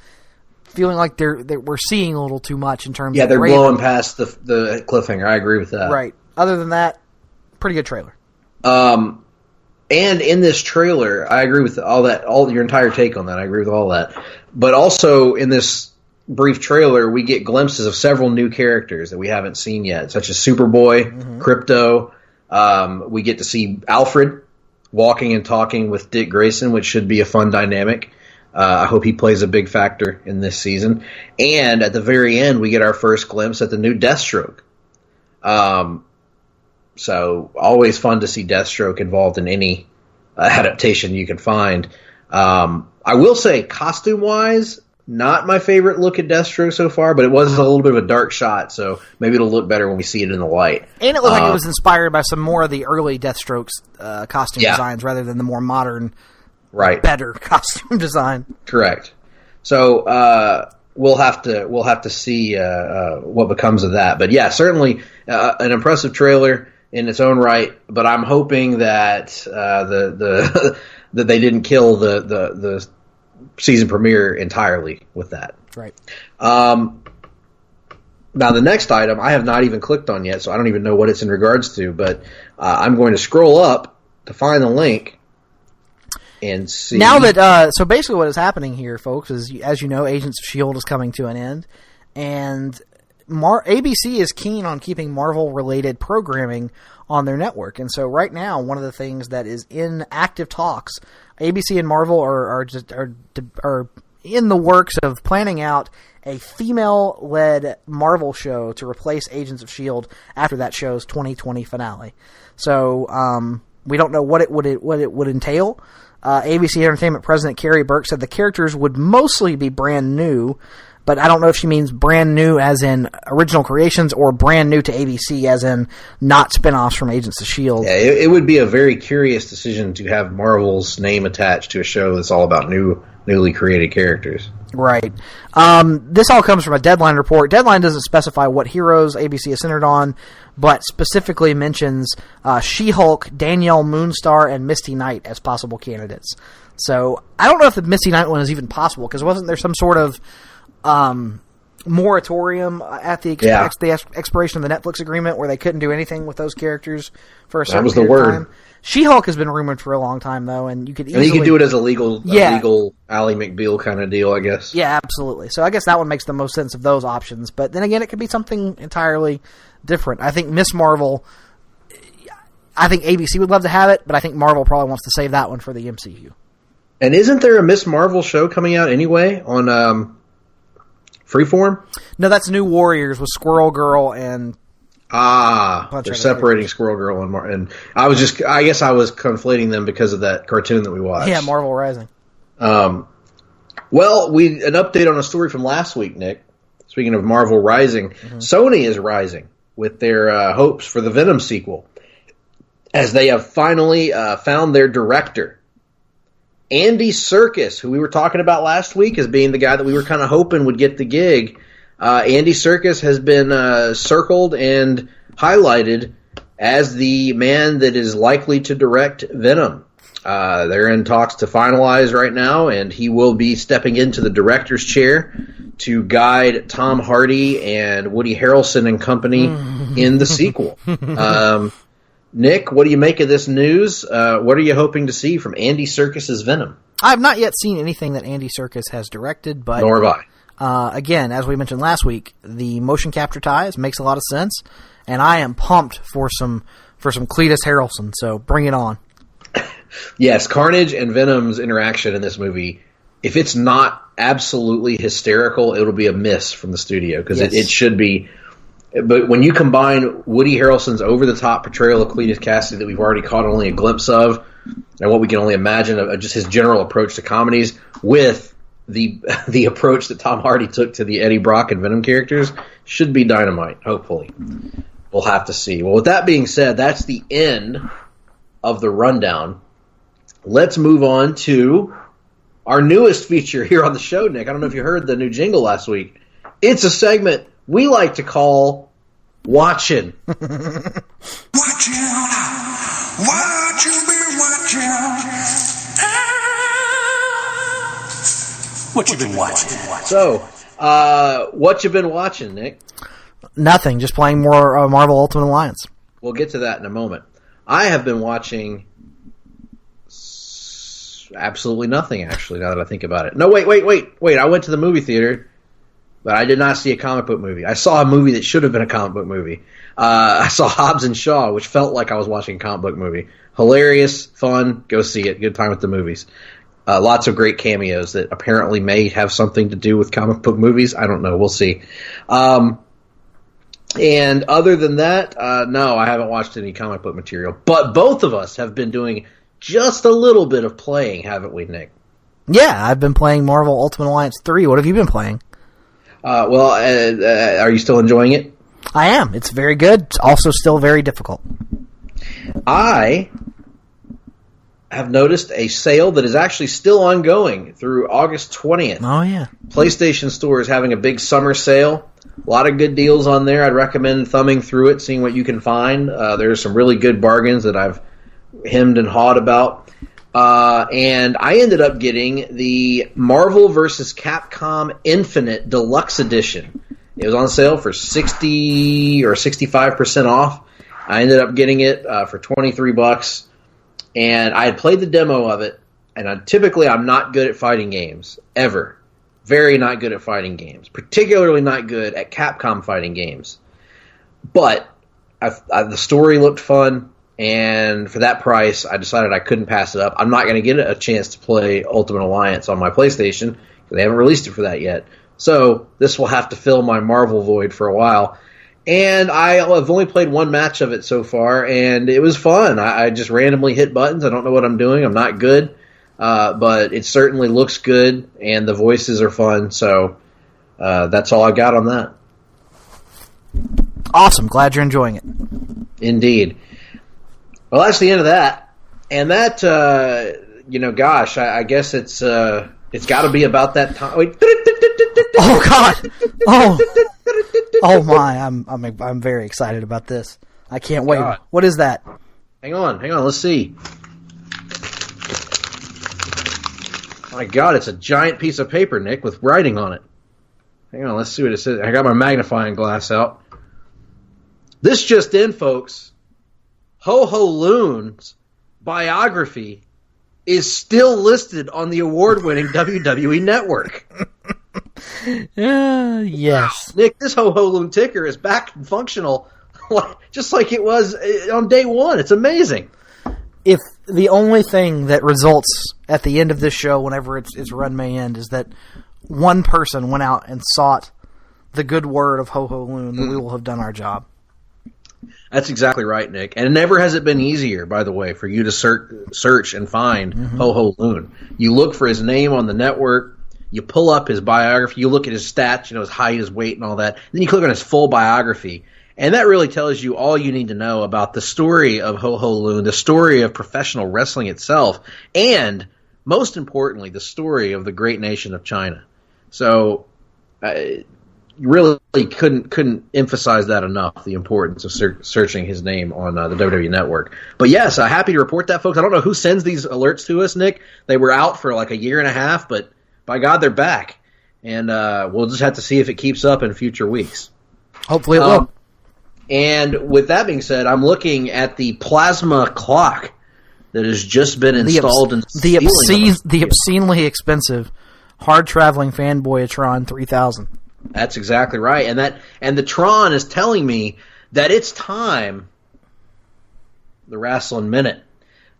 feeling like we're seeing a little too much in terms of they're Raven. blowing past the cliffhanger. I agree with that. Right. Other than that, pretty good trailer. And in this trailer, I agree with all your entire take on that. I agree with all that. But also in this brief trailer, we get glimpses of several new characters that we haven't seen yet, such as Superboy, Crypto. We get to see Alfred walking and talking with Dick Grayson, which should be a fun dynamic. I hope he plays a big factor in this season. And at the very end, we get our first glimpse at the new Deathstroke. So always fun to see Deathstroke involved in any adaptation you can find. I will say, costume-wise, not my favorite look at Deathstroke so far, but it was a little bit of a dark shot, so maybe it'll look better when we see it in the light. And it looked like it was inspired by some more of the early Deathstroke's costume designs rather than the more modern, better costume design. Correct. So we'll have to see what becomes of that. But yeah, certainly an impressive trailer in its own right. But I'm hoping that that they didn't kill the season premiere entirely with that. Right. Now the next item I have not even clicked on yet, so I don't even know what it's in regards to. But I'm going to scroll up to find the link and see. Now that so basically what is happening here, folks, is as you know, Agents of S.H.I.E.L.D. is coming to an end, and ABC is keen on keeping Marvel-related programming on their network. And so right now, one of the things that is in active talks, ABC and Marvel are in the works of planning out a female-led Marvel show to replace Agents of S.H.I.E.L.D. after that show's 2020 finale. So we don't know what it would entail. ABC Entertainment President Carrie Burke said the characters would mostly be brand new, but I don't know if she means brand new as in original creations or brand new to ABC as in not spinoffs from Agents of S.H.I.E.L.D. Yeah, it would be a very curious decision to have Marvel's name attached to a show that's all about newly created characters. Right. This all comes from a Deadline report. Deadline doesn't specify what heroes ABC is centered on, but specifically mentions She-Hulk, Danielle Moonstar, and Misty Knight as possible candidates. So I don't know if the Misty Knight one is even possible, because wasn't there some sort of moratorium at the expiration of the Netflix agreement where they couldn't do anything with those characters for a certain period of time? She-Hulk has been rumored for a long time, though, and you could easily do it as a legal Ally McBeal kind of deal, I guess. Yeah, absolutely. So I guess that one makes the most sense of those options. But then again, it could be something entirely different. I think Miss Marvel, I think ABC would love to have it, but I think Marvel probably wants to save that one for the MCU. And isn't there a Miss Marvel show coming out anyway on Freeform? No, that's New Warriors with Squirrel Girl and... they're separating Squirrel Girl and I guess I was conflating them because of that cartoon that we watched. Yeah, Marvel Rising. Well, an update on a story from last week, Nick. Speaking of Marvel rising, Sony is rising with their hopes for the Venom sequel, as they have finally found their director. Andy Serkis, who we were talking about last week as being the guy that we were kind of hoping would get the gig. Andy Serkis has been circled and highlighted as the man that is likely to direct Venom. They're in talks to finalize right now, and he will be stepping into the director's chair to guide Tom Hardy and Woody Harrelson and company in the sequel. Nick, what do you make of this news? What are you hoping to see from Andy Serkis' Venom? I've not yet seen anything that Andy Serkis has directed, but nor have I. Again, as we mentioned last week, the motion capture ties makes a lot of sense, and I am pumped for some Cletus Harrelson. So bring it on. Yes, Carnage and Venom's interaction in this movie, if it's not absolutely hysterical, it'll be a miss from the studio, because it should be. But when you combine Woody Harrelson's over-the-top portrayal of Cletus Cassidy that we've already caught only a glimpse of, and what we can only imagine of just his general approach to comedies, with the approach that Tom Hardy took to the Eddie Brock and Venom characters, should be dynamite, hopefully. We'll have to see. Well, with that being said, that's the end of the rundown. Let's move on to our newest feature here on the show, Nick. I don't know if you heard the new jingle last week. It's a segment we like to call Watchin'. Watching, what you been watching? What you been watching? So, what you been watching, Nick? Nothing, just playing more Marvel Ultimate Alliance. We'll get to that in a moment. I have been watching absolutely nothing, actually, now that I think about it. No, wait. I went to the movie theater, but I did not see a comic book movie. I saw a movie that should have been a comic book movie. I saw Hobbs and Shaw, which felt like I was watching a comic book movie. Hilarious, fun, go see it. Good time with the movies. Lots of great cameos that apparently may have something to do with comic book movies. I don't know. We'll see. And other than that, no, I haven't watched any comic book material. But both of us have been doing just a little bit of playing, haven't we, Nick? Yeah, I've been playing Marvel Ultimate Alliance 3. What have you been playing? Are you still enjoying it? I am. It's very good. It's also still very difficult. I have noticed a sale that is actually still ongoing through August 20th. Oh, yeah. PlayStation Store is having a big summer sale. A lot of good deals on there. I'd recommend thumbing through it, seeing what you can find. There's some really good bargains that I've hemmed and hawed about. And I ended up getting the Marvel vs. Capcom Infinite Deluxe Edition. It was on sale for 60 or 65% off. I ended up getting it for $23. And I had played the demo of it, and typically I'm not good at fighting games, ever. Very not good at fighting games. Particularly not good at Capcom fighting games. But the story looked fun, and for that price, I decided I couldn't pass it up. I'm not going to get a chance to play Ultimate Alliance on my PlayStation, because they haven't released it for that yet. So this will have to fill my Marvel void for a while. And I have only played one match of it so far, and it was fun. I just randomly hit buttons. I don't know what I'm doing. I'm not good. But it certainly looks good, and the voices are fun. So that's all I got on that. Awesome. Glad you're enjoying it. Indeed. Well, that's the end of that. And that, gosh, I guess it's got to be about that time. Wait. Oh, God. Oh my! I'm very excited about this. I can't wait. God. What is that? Hang on. Let's see. My God, it's a giant piece of paper, Nick, with writing on it. Hang on, let's see what it says. I got my magnifying glass out. This just in, folks. Ho-Ho Loon's biography is still listed on the award-winning WWE Network. Yes. Wow. Nick, this Ho-Ho Loon ticker is back and functional just like it was on day one. It's amazing. If the only thing that results at the end of this show, whenever its run may end, is that one person went out and sought the good word of Ho-Ho Loon, then we will have done our job. That's exactly right, Nick. And never has it been easier, by the way, for you to search and find Ho-Ho Loon. You look for his name on the network, you pull up his biography, you look at his stats, his height, his weight, and all that. Then you click on his full biography, and that really tells you all you need to know about the story of Ho Ho Lun, the story of professional wrestling itself, and most importantly, the story of the great nation of China. So, you really couldn't emphasize that enough, the importance of searching his name on the WWE Network. But yes, happy to report that, folks. I don't know who sends these alerts to us, Nick. They were out for like a year and a half, but by God, they're back. And we'll just have to see if it keeps up in future weeks. Hopefully it will. And with that being said, I'm looking at the plasma clock that has just been installed in the obscenely expensive Hard-Traveling Fanboyatron 3000. That's exactly right. And the Tron is telling me that it's time, the Wrestling Minute.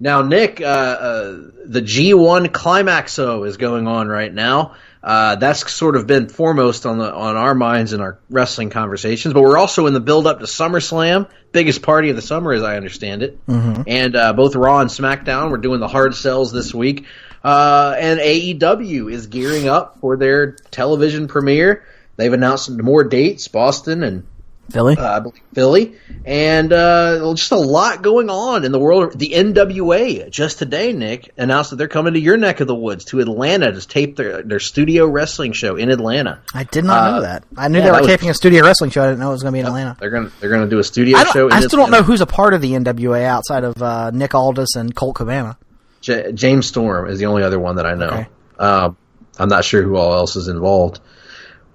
Now, Nick, the G1 Climaxo is going on right now. That's sort of been foremost on our minds in our wrestling conversations, but we're also in the build-up to SummerSlam, biggest party of the summer, as I understand it. Mm-hmm. And both Raw and SmackDown, we're doing the hard sells this week. And AEW is gearing up for their television premiere. They've announced more dates, Boston and Philly. I believe Philly. And just a lot going on in the world. The NWA, just today, Nick, announced that they're coming to your neck of the woods, to Atlanta, to tape their studio wrestling show in Atlanta. I did not know that. I knew they were taping a studio wrestling show. I didn't know it was going to be in Atlanta. They're going to do a studio show in I still don't know who's a part of the NWA outside of Nick Aldis and Colt Cabana. James Storm is the only other one that I know. Okay. I'm not sure who all else is involved.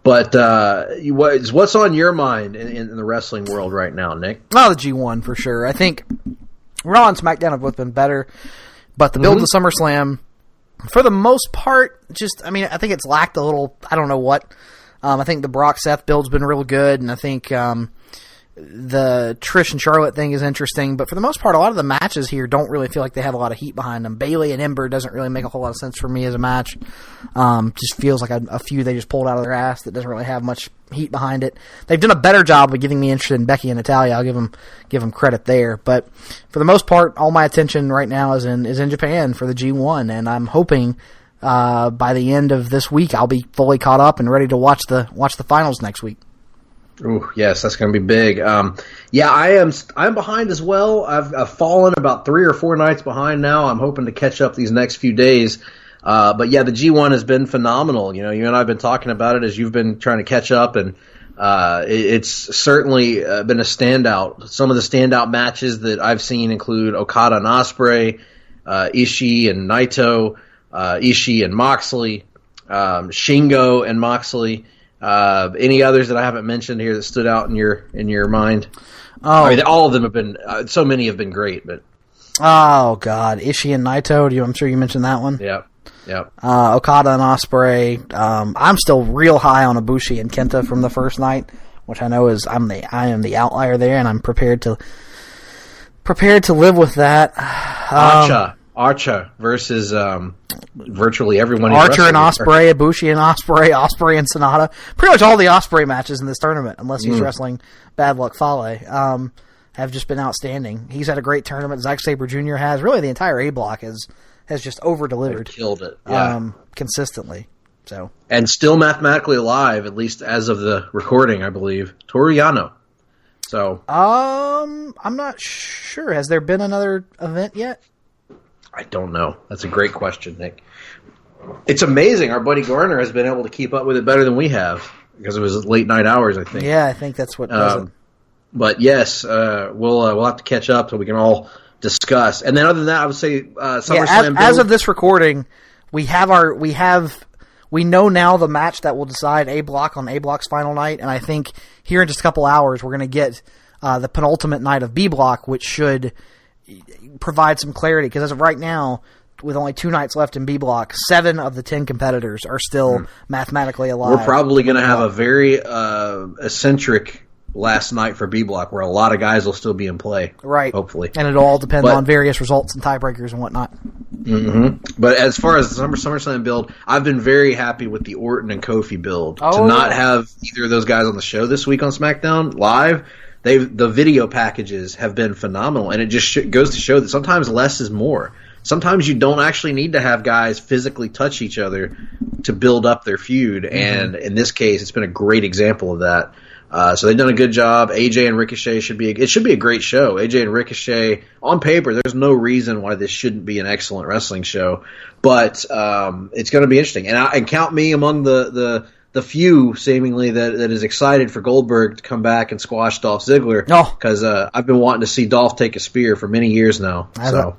But what's on your mind in the wrestling world right now, Nick? Oh, the G1 for sure. I think Raw and SmackDown have both been better, but the build to SummerSlam, for the most part, I think it's lacked a little. I don't know what. I think the Brock Seth build's been real good, and I think the Trish and Charlotte thing is interesting, but for the most part, a lot of the matches here don't really feel like they have a lot of heat behind them. Bayley and Ember doesn't really make a whole lot of sense for me as a match. Just feels like a few they just pulled out of their ass that doesn't really have much heat behind it. They've done a better job of getting me interested in Becky and Natalya. I'll give them credit there, but for the most part, all my attention right now is in Japan for the G1, and I'm hoping by the end of this week I'll be fully caught up and ready to watch the finals next week. Ooh, yes, that's going to be big. I'm behind as well. I've fallen about 3 or 4 nights behind now. I'm hoping to catch up these next few days. But yeah, the G1 has been phenomenal. You and I have been talking about it as you've been trying to catch up, and it's certainly been a standout. Some of the standout matches that I've seen include Okada and Ospreay, Ishii and Naito, Ishii and Moxley, Shingo and Moxley. Any others that I haven't mentioned here that stood out in your mind? Oh, I mean, all of them have been. So many have been great, but oh god, Ishii and Naito. I'm sure you mentioned that one. Yep. Okada and Ospreay. I'm still real high on Ibushi and Kenta from the first night, which I know is I am the outlier there, and I'm prepared to live with that. Archer versus virtually everyone. Archer and Ospreay, Ibushi and Ospreay and Sonata. Pretty much all the Ospreay matches in this tournament, unless he's wrestling Bad Luck Fale, have just been outstanding. He's had a great tournament. Zack Sabre Jr. has. Really, the entire A block has just over-delivered. They've killed it. Consistently. So. And still mathematically alive, at least as of the recording, I believe. Toru Yano. So. I'm not sure. Has there been another event yet? I don't know. That's a great question, Nick. It's amazing. Our buddy Garner has been able to keep up with it better than we have because it was late night hours, I think. Yeah, I think that's what does it. But yes, we'll have to catch up so we can all discuss. And then other than that, I would say SummerSlam. As of this recording, we know now the match that will decide A Block on A Block's final night, and I think here in just a couple hours we're going to get the penultimate night of B Block, which should provide some clarity, because as of right now, with only 2 nights left in B Block, 7 of the 10 competitors are still mathematically alive. We're probably going to have a very eccentric last night for B Block, where a lot of guys will still be in play. Right. Hopefully. And it'll all depend on various results and tiebreakers and whatnot. Mm-hmm. But as far as the SummerSlam build, I've been very happy with the Orton and Kofi build. To not have either of those guys on the show this week on SmackDown live, the video packages have been phenomenal, and it just goes to show that sometimes less is more. sometimes you don't actually need to have guys physically touch each other to build up their feud. And in this case, it's been a great example of that. So they've done a good job. AJ and Ricochet should be a great show. AJ and Ricochet, on paper, there's no reason why this shouldn't be an excellent wrestling show. But it's going to be interesting. And count me among the few, seemingly, that is excited for Goldberg to come back and squash Dolph Ziggler. Because I've been wanting to see Dolph take a spear for many years now.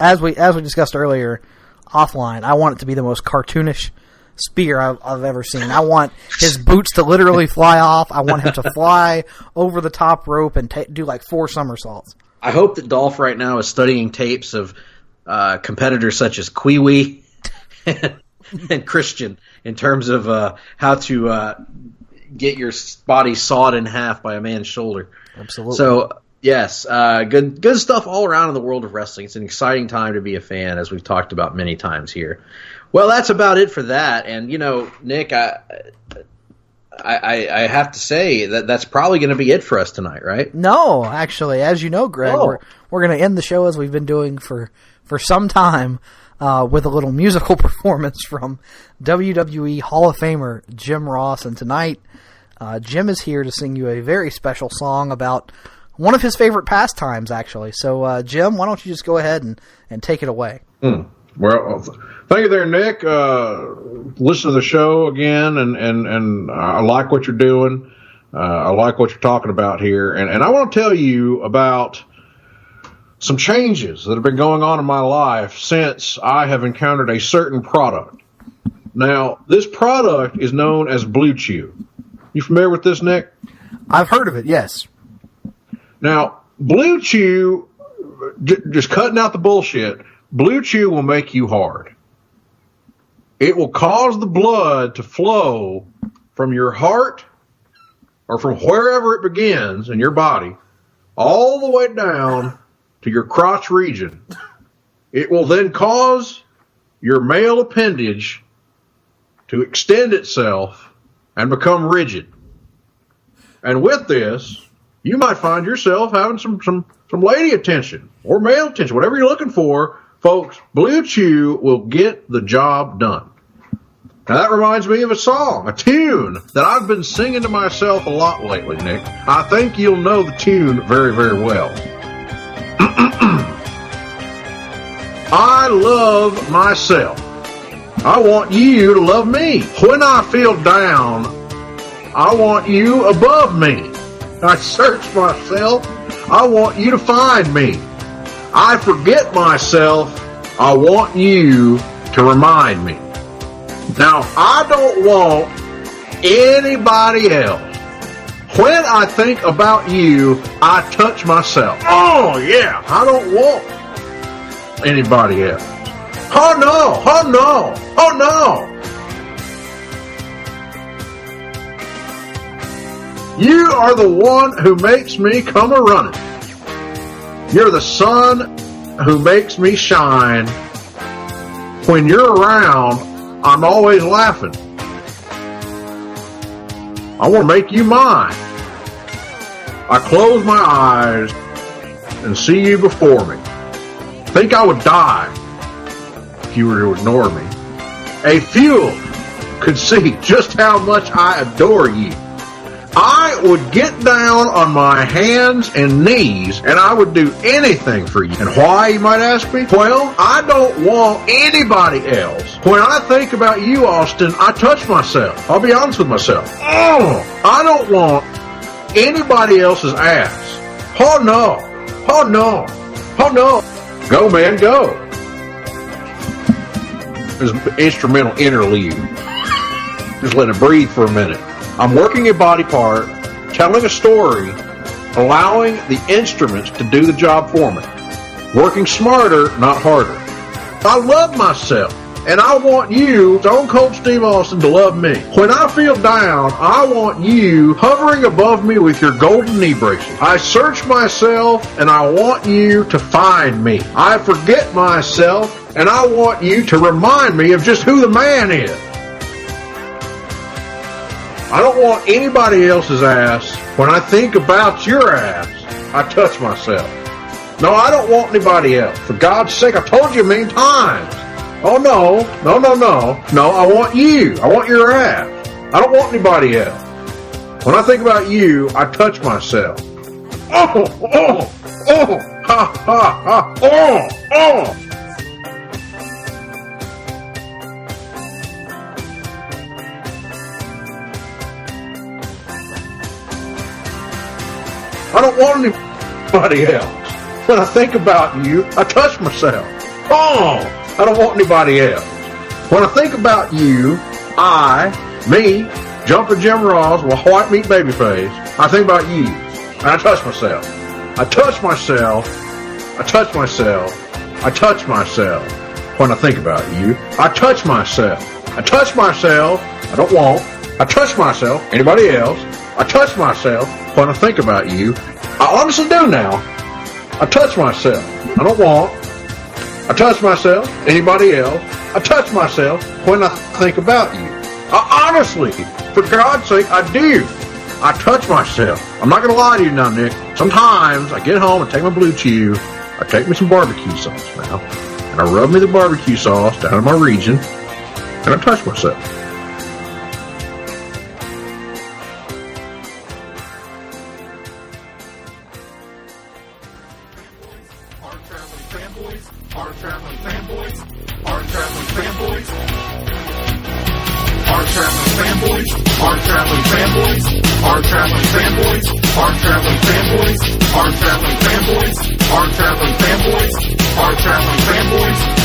As we discussed earlier offline, I want it to be the most cartoonish spear I've ever seen. I want his boots to literally fly off. I want him to fly over the top rope and do like 4 somersaults. I hope that Dolph right now is studying tapes of competitors such as Kiwi and Christian in terms of how to get your body sawed in half by a man's shoulder. Absolutely. So, yes, good stuff all around in the world of wrestling. It's an exciting time to be a fan, as we've talked about many times here. Well, that's about it for that. And, Nick, I have to say that's probably going to be it for us tonight, right? No, actually, as you know, Greg, we're going to end the show as we've been doing for some time with a little musical performance from WWE Hall of Famer Jim Ross. And tonight, Jim is here to sing you a very special song about one of his favorite pastimes, actually. So, Jim, why don't you just go ahead and take it away? Well, thank you there, Nick. Listen to the show again, and I like what you're doing. I like what you're talking about here. And I want to tell you about some changes that have been going on in my life since I have encountered a certain product. Now, this product is known as Blue Chew. You familiar with this, Nick? I've heard of it, yes. Now, Blue Chew, just cutting out the bullshit, Blue Chew will make you hard. It will cause the blood to flow from your heart or from wherever it begins in your body all the way down to your crotch region. It will then cause your male appendage to extend itself and become rigid. And with this, you might find yourself having some lady attention or male attention, whatever you're looking for. Folks, Blue Chew will get the job done. Now that reminds me of a song, a tune that I've been singing to myself a lot lately, Nick. I think you'll know the tune very, very well. I love myself. I want you to love me. When I feel down, I want you above me. I search myself. I want you to find me. I forget myself. I want you to remind me. Now, I don't want anybody else. When I think about you, I touch myself. Oh, yeah, I don't want anybody else. Oh, no, oh, no, oh, no. You are the one who makes me come a-running. You're the sun who makes me shine. When you're around, I'm always laughing. I want to make you mine. I close my eyes and see you before me. Think I would die if you were to ignore me. A few could see just how much I adore you. I would get down on my hands and knees and I would do anything for you. And why, you might ask me? Well, I don't want anybody else. When I think about you, Austin, I touch myself. I'll be honest with myself. I don't want anybody else's ass. Oh no. Oh no. Oh no. Go, man, go. There's an instrumental interlude. Just let it breathe for a minute. I'm working a body part, telling a story, allowing the instruments to do the job for me. Working smarter, not harder. I love myself, and I want you, Stone Cold Steve Austin, to love me. When I feel down, I want you hovering above me with your golden knee braces. I search myself, and I want you to find me. I forget myself, and I want you to remind me of just who the man is. I don't want anybody else's ass. When I think about your ass, I touch myself. No, I don't want anybody else. For God's sake, I told you a million times. Oh, no. No, I want you. I want your ass. I don't want anybody else. When I think about you, I touch myself. Ha, ha, ha, I don't want anybody else. When I think about you, I touch myself. I don't want anybody else. When I think about you, me, Jumpin' Jim Ross with white meat baby face, I think about you, and I touch myself. I touch myself. I touch myself. I touch myself. When I think about you, I touch myself. I touch myself. I don't want. I touch myself. Anybody else? I touch myself when I think about you. I honestly do now. I touch myself. I don't want. I touch myself. Anybody else? I touch myself when I think about you. I honestly, for God's sake, I do. I touch myself. I'm not going to lie to you now, Nick. Sometimes I get home and take my Blue Chew. I take me some barbecue sauce now. And I rub me the barbecue sauce down in my region. And I touch myself. Hard-Traveling Fanboys. Hard-Traveling Fanboys. Hard-Traveling Fanboys. Hard-Traveling Fanboys. Hard-Traveling Fanboys. Hard-Traveling Fanboys. Hard-Traveling Fanboys. Hard-Traveling Fanboys. Hard-Traveling Fanboys. Hard-Traveling Fanboys.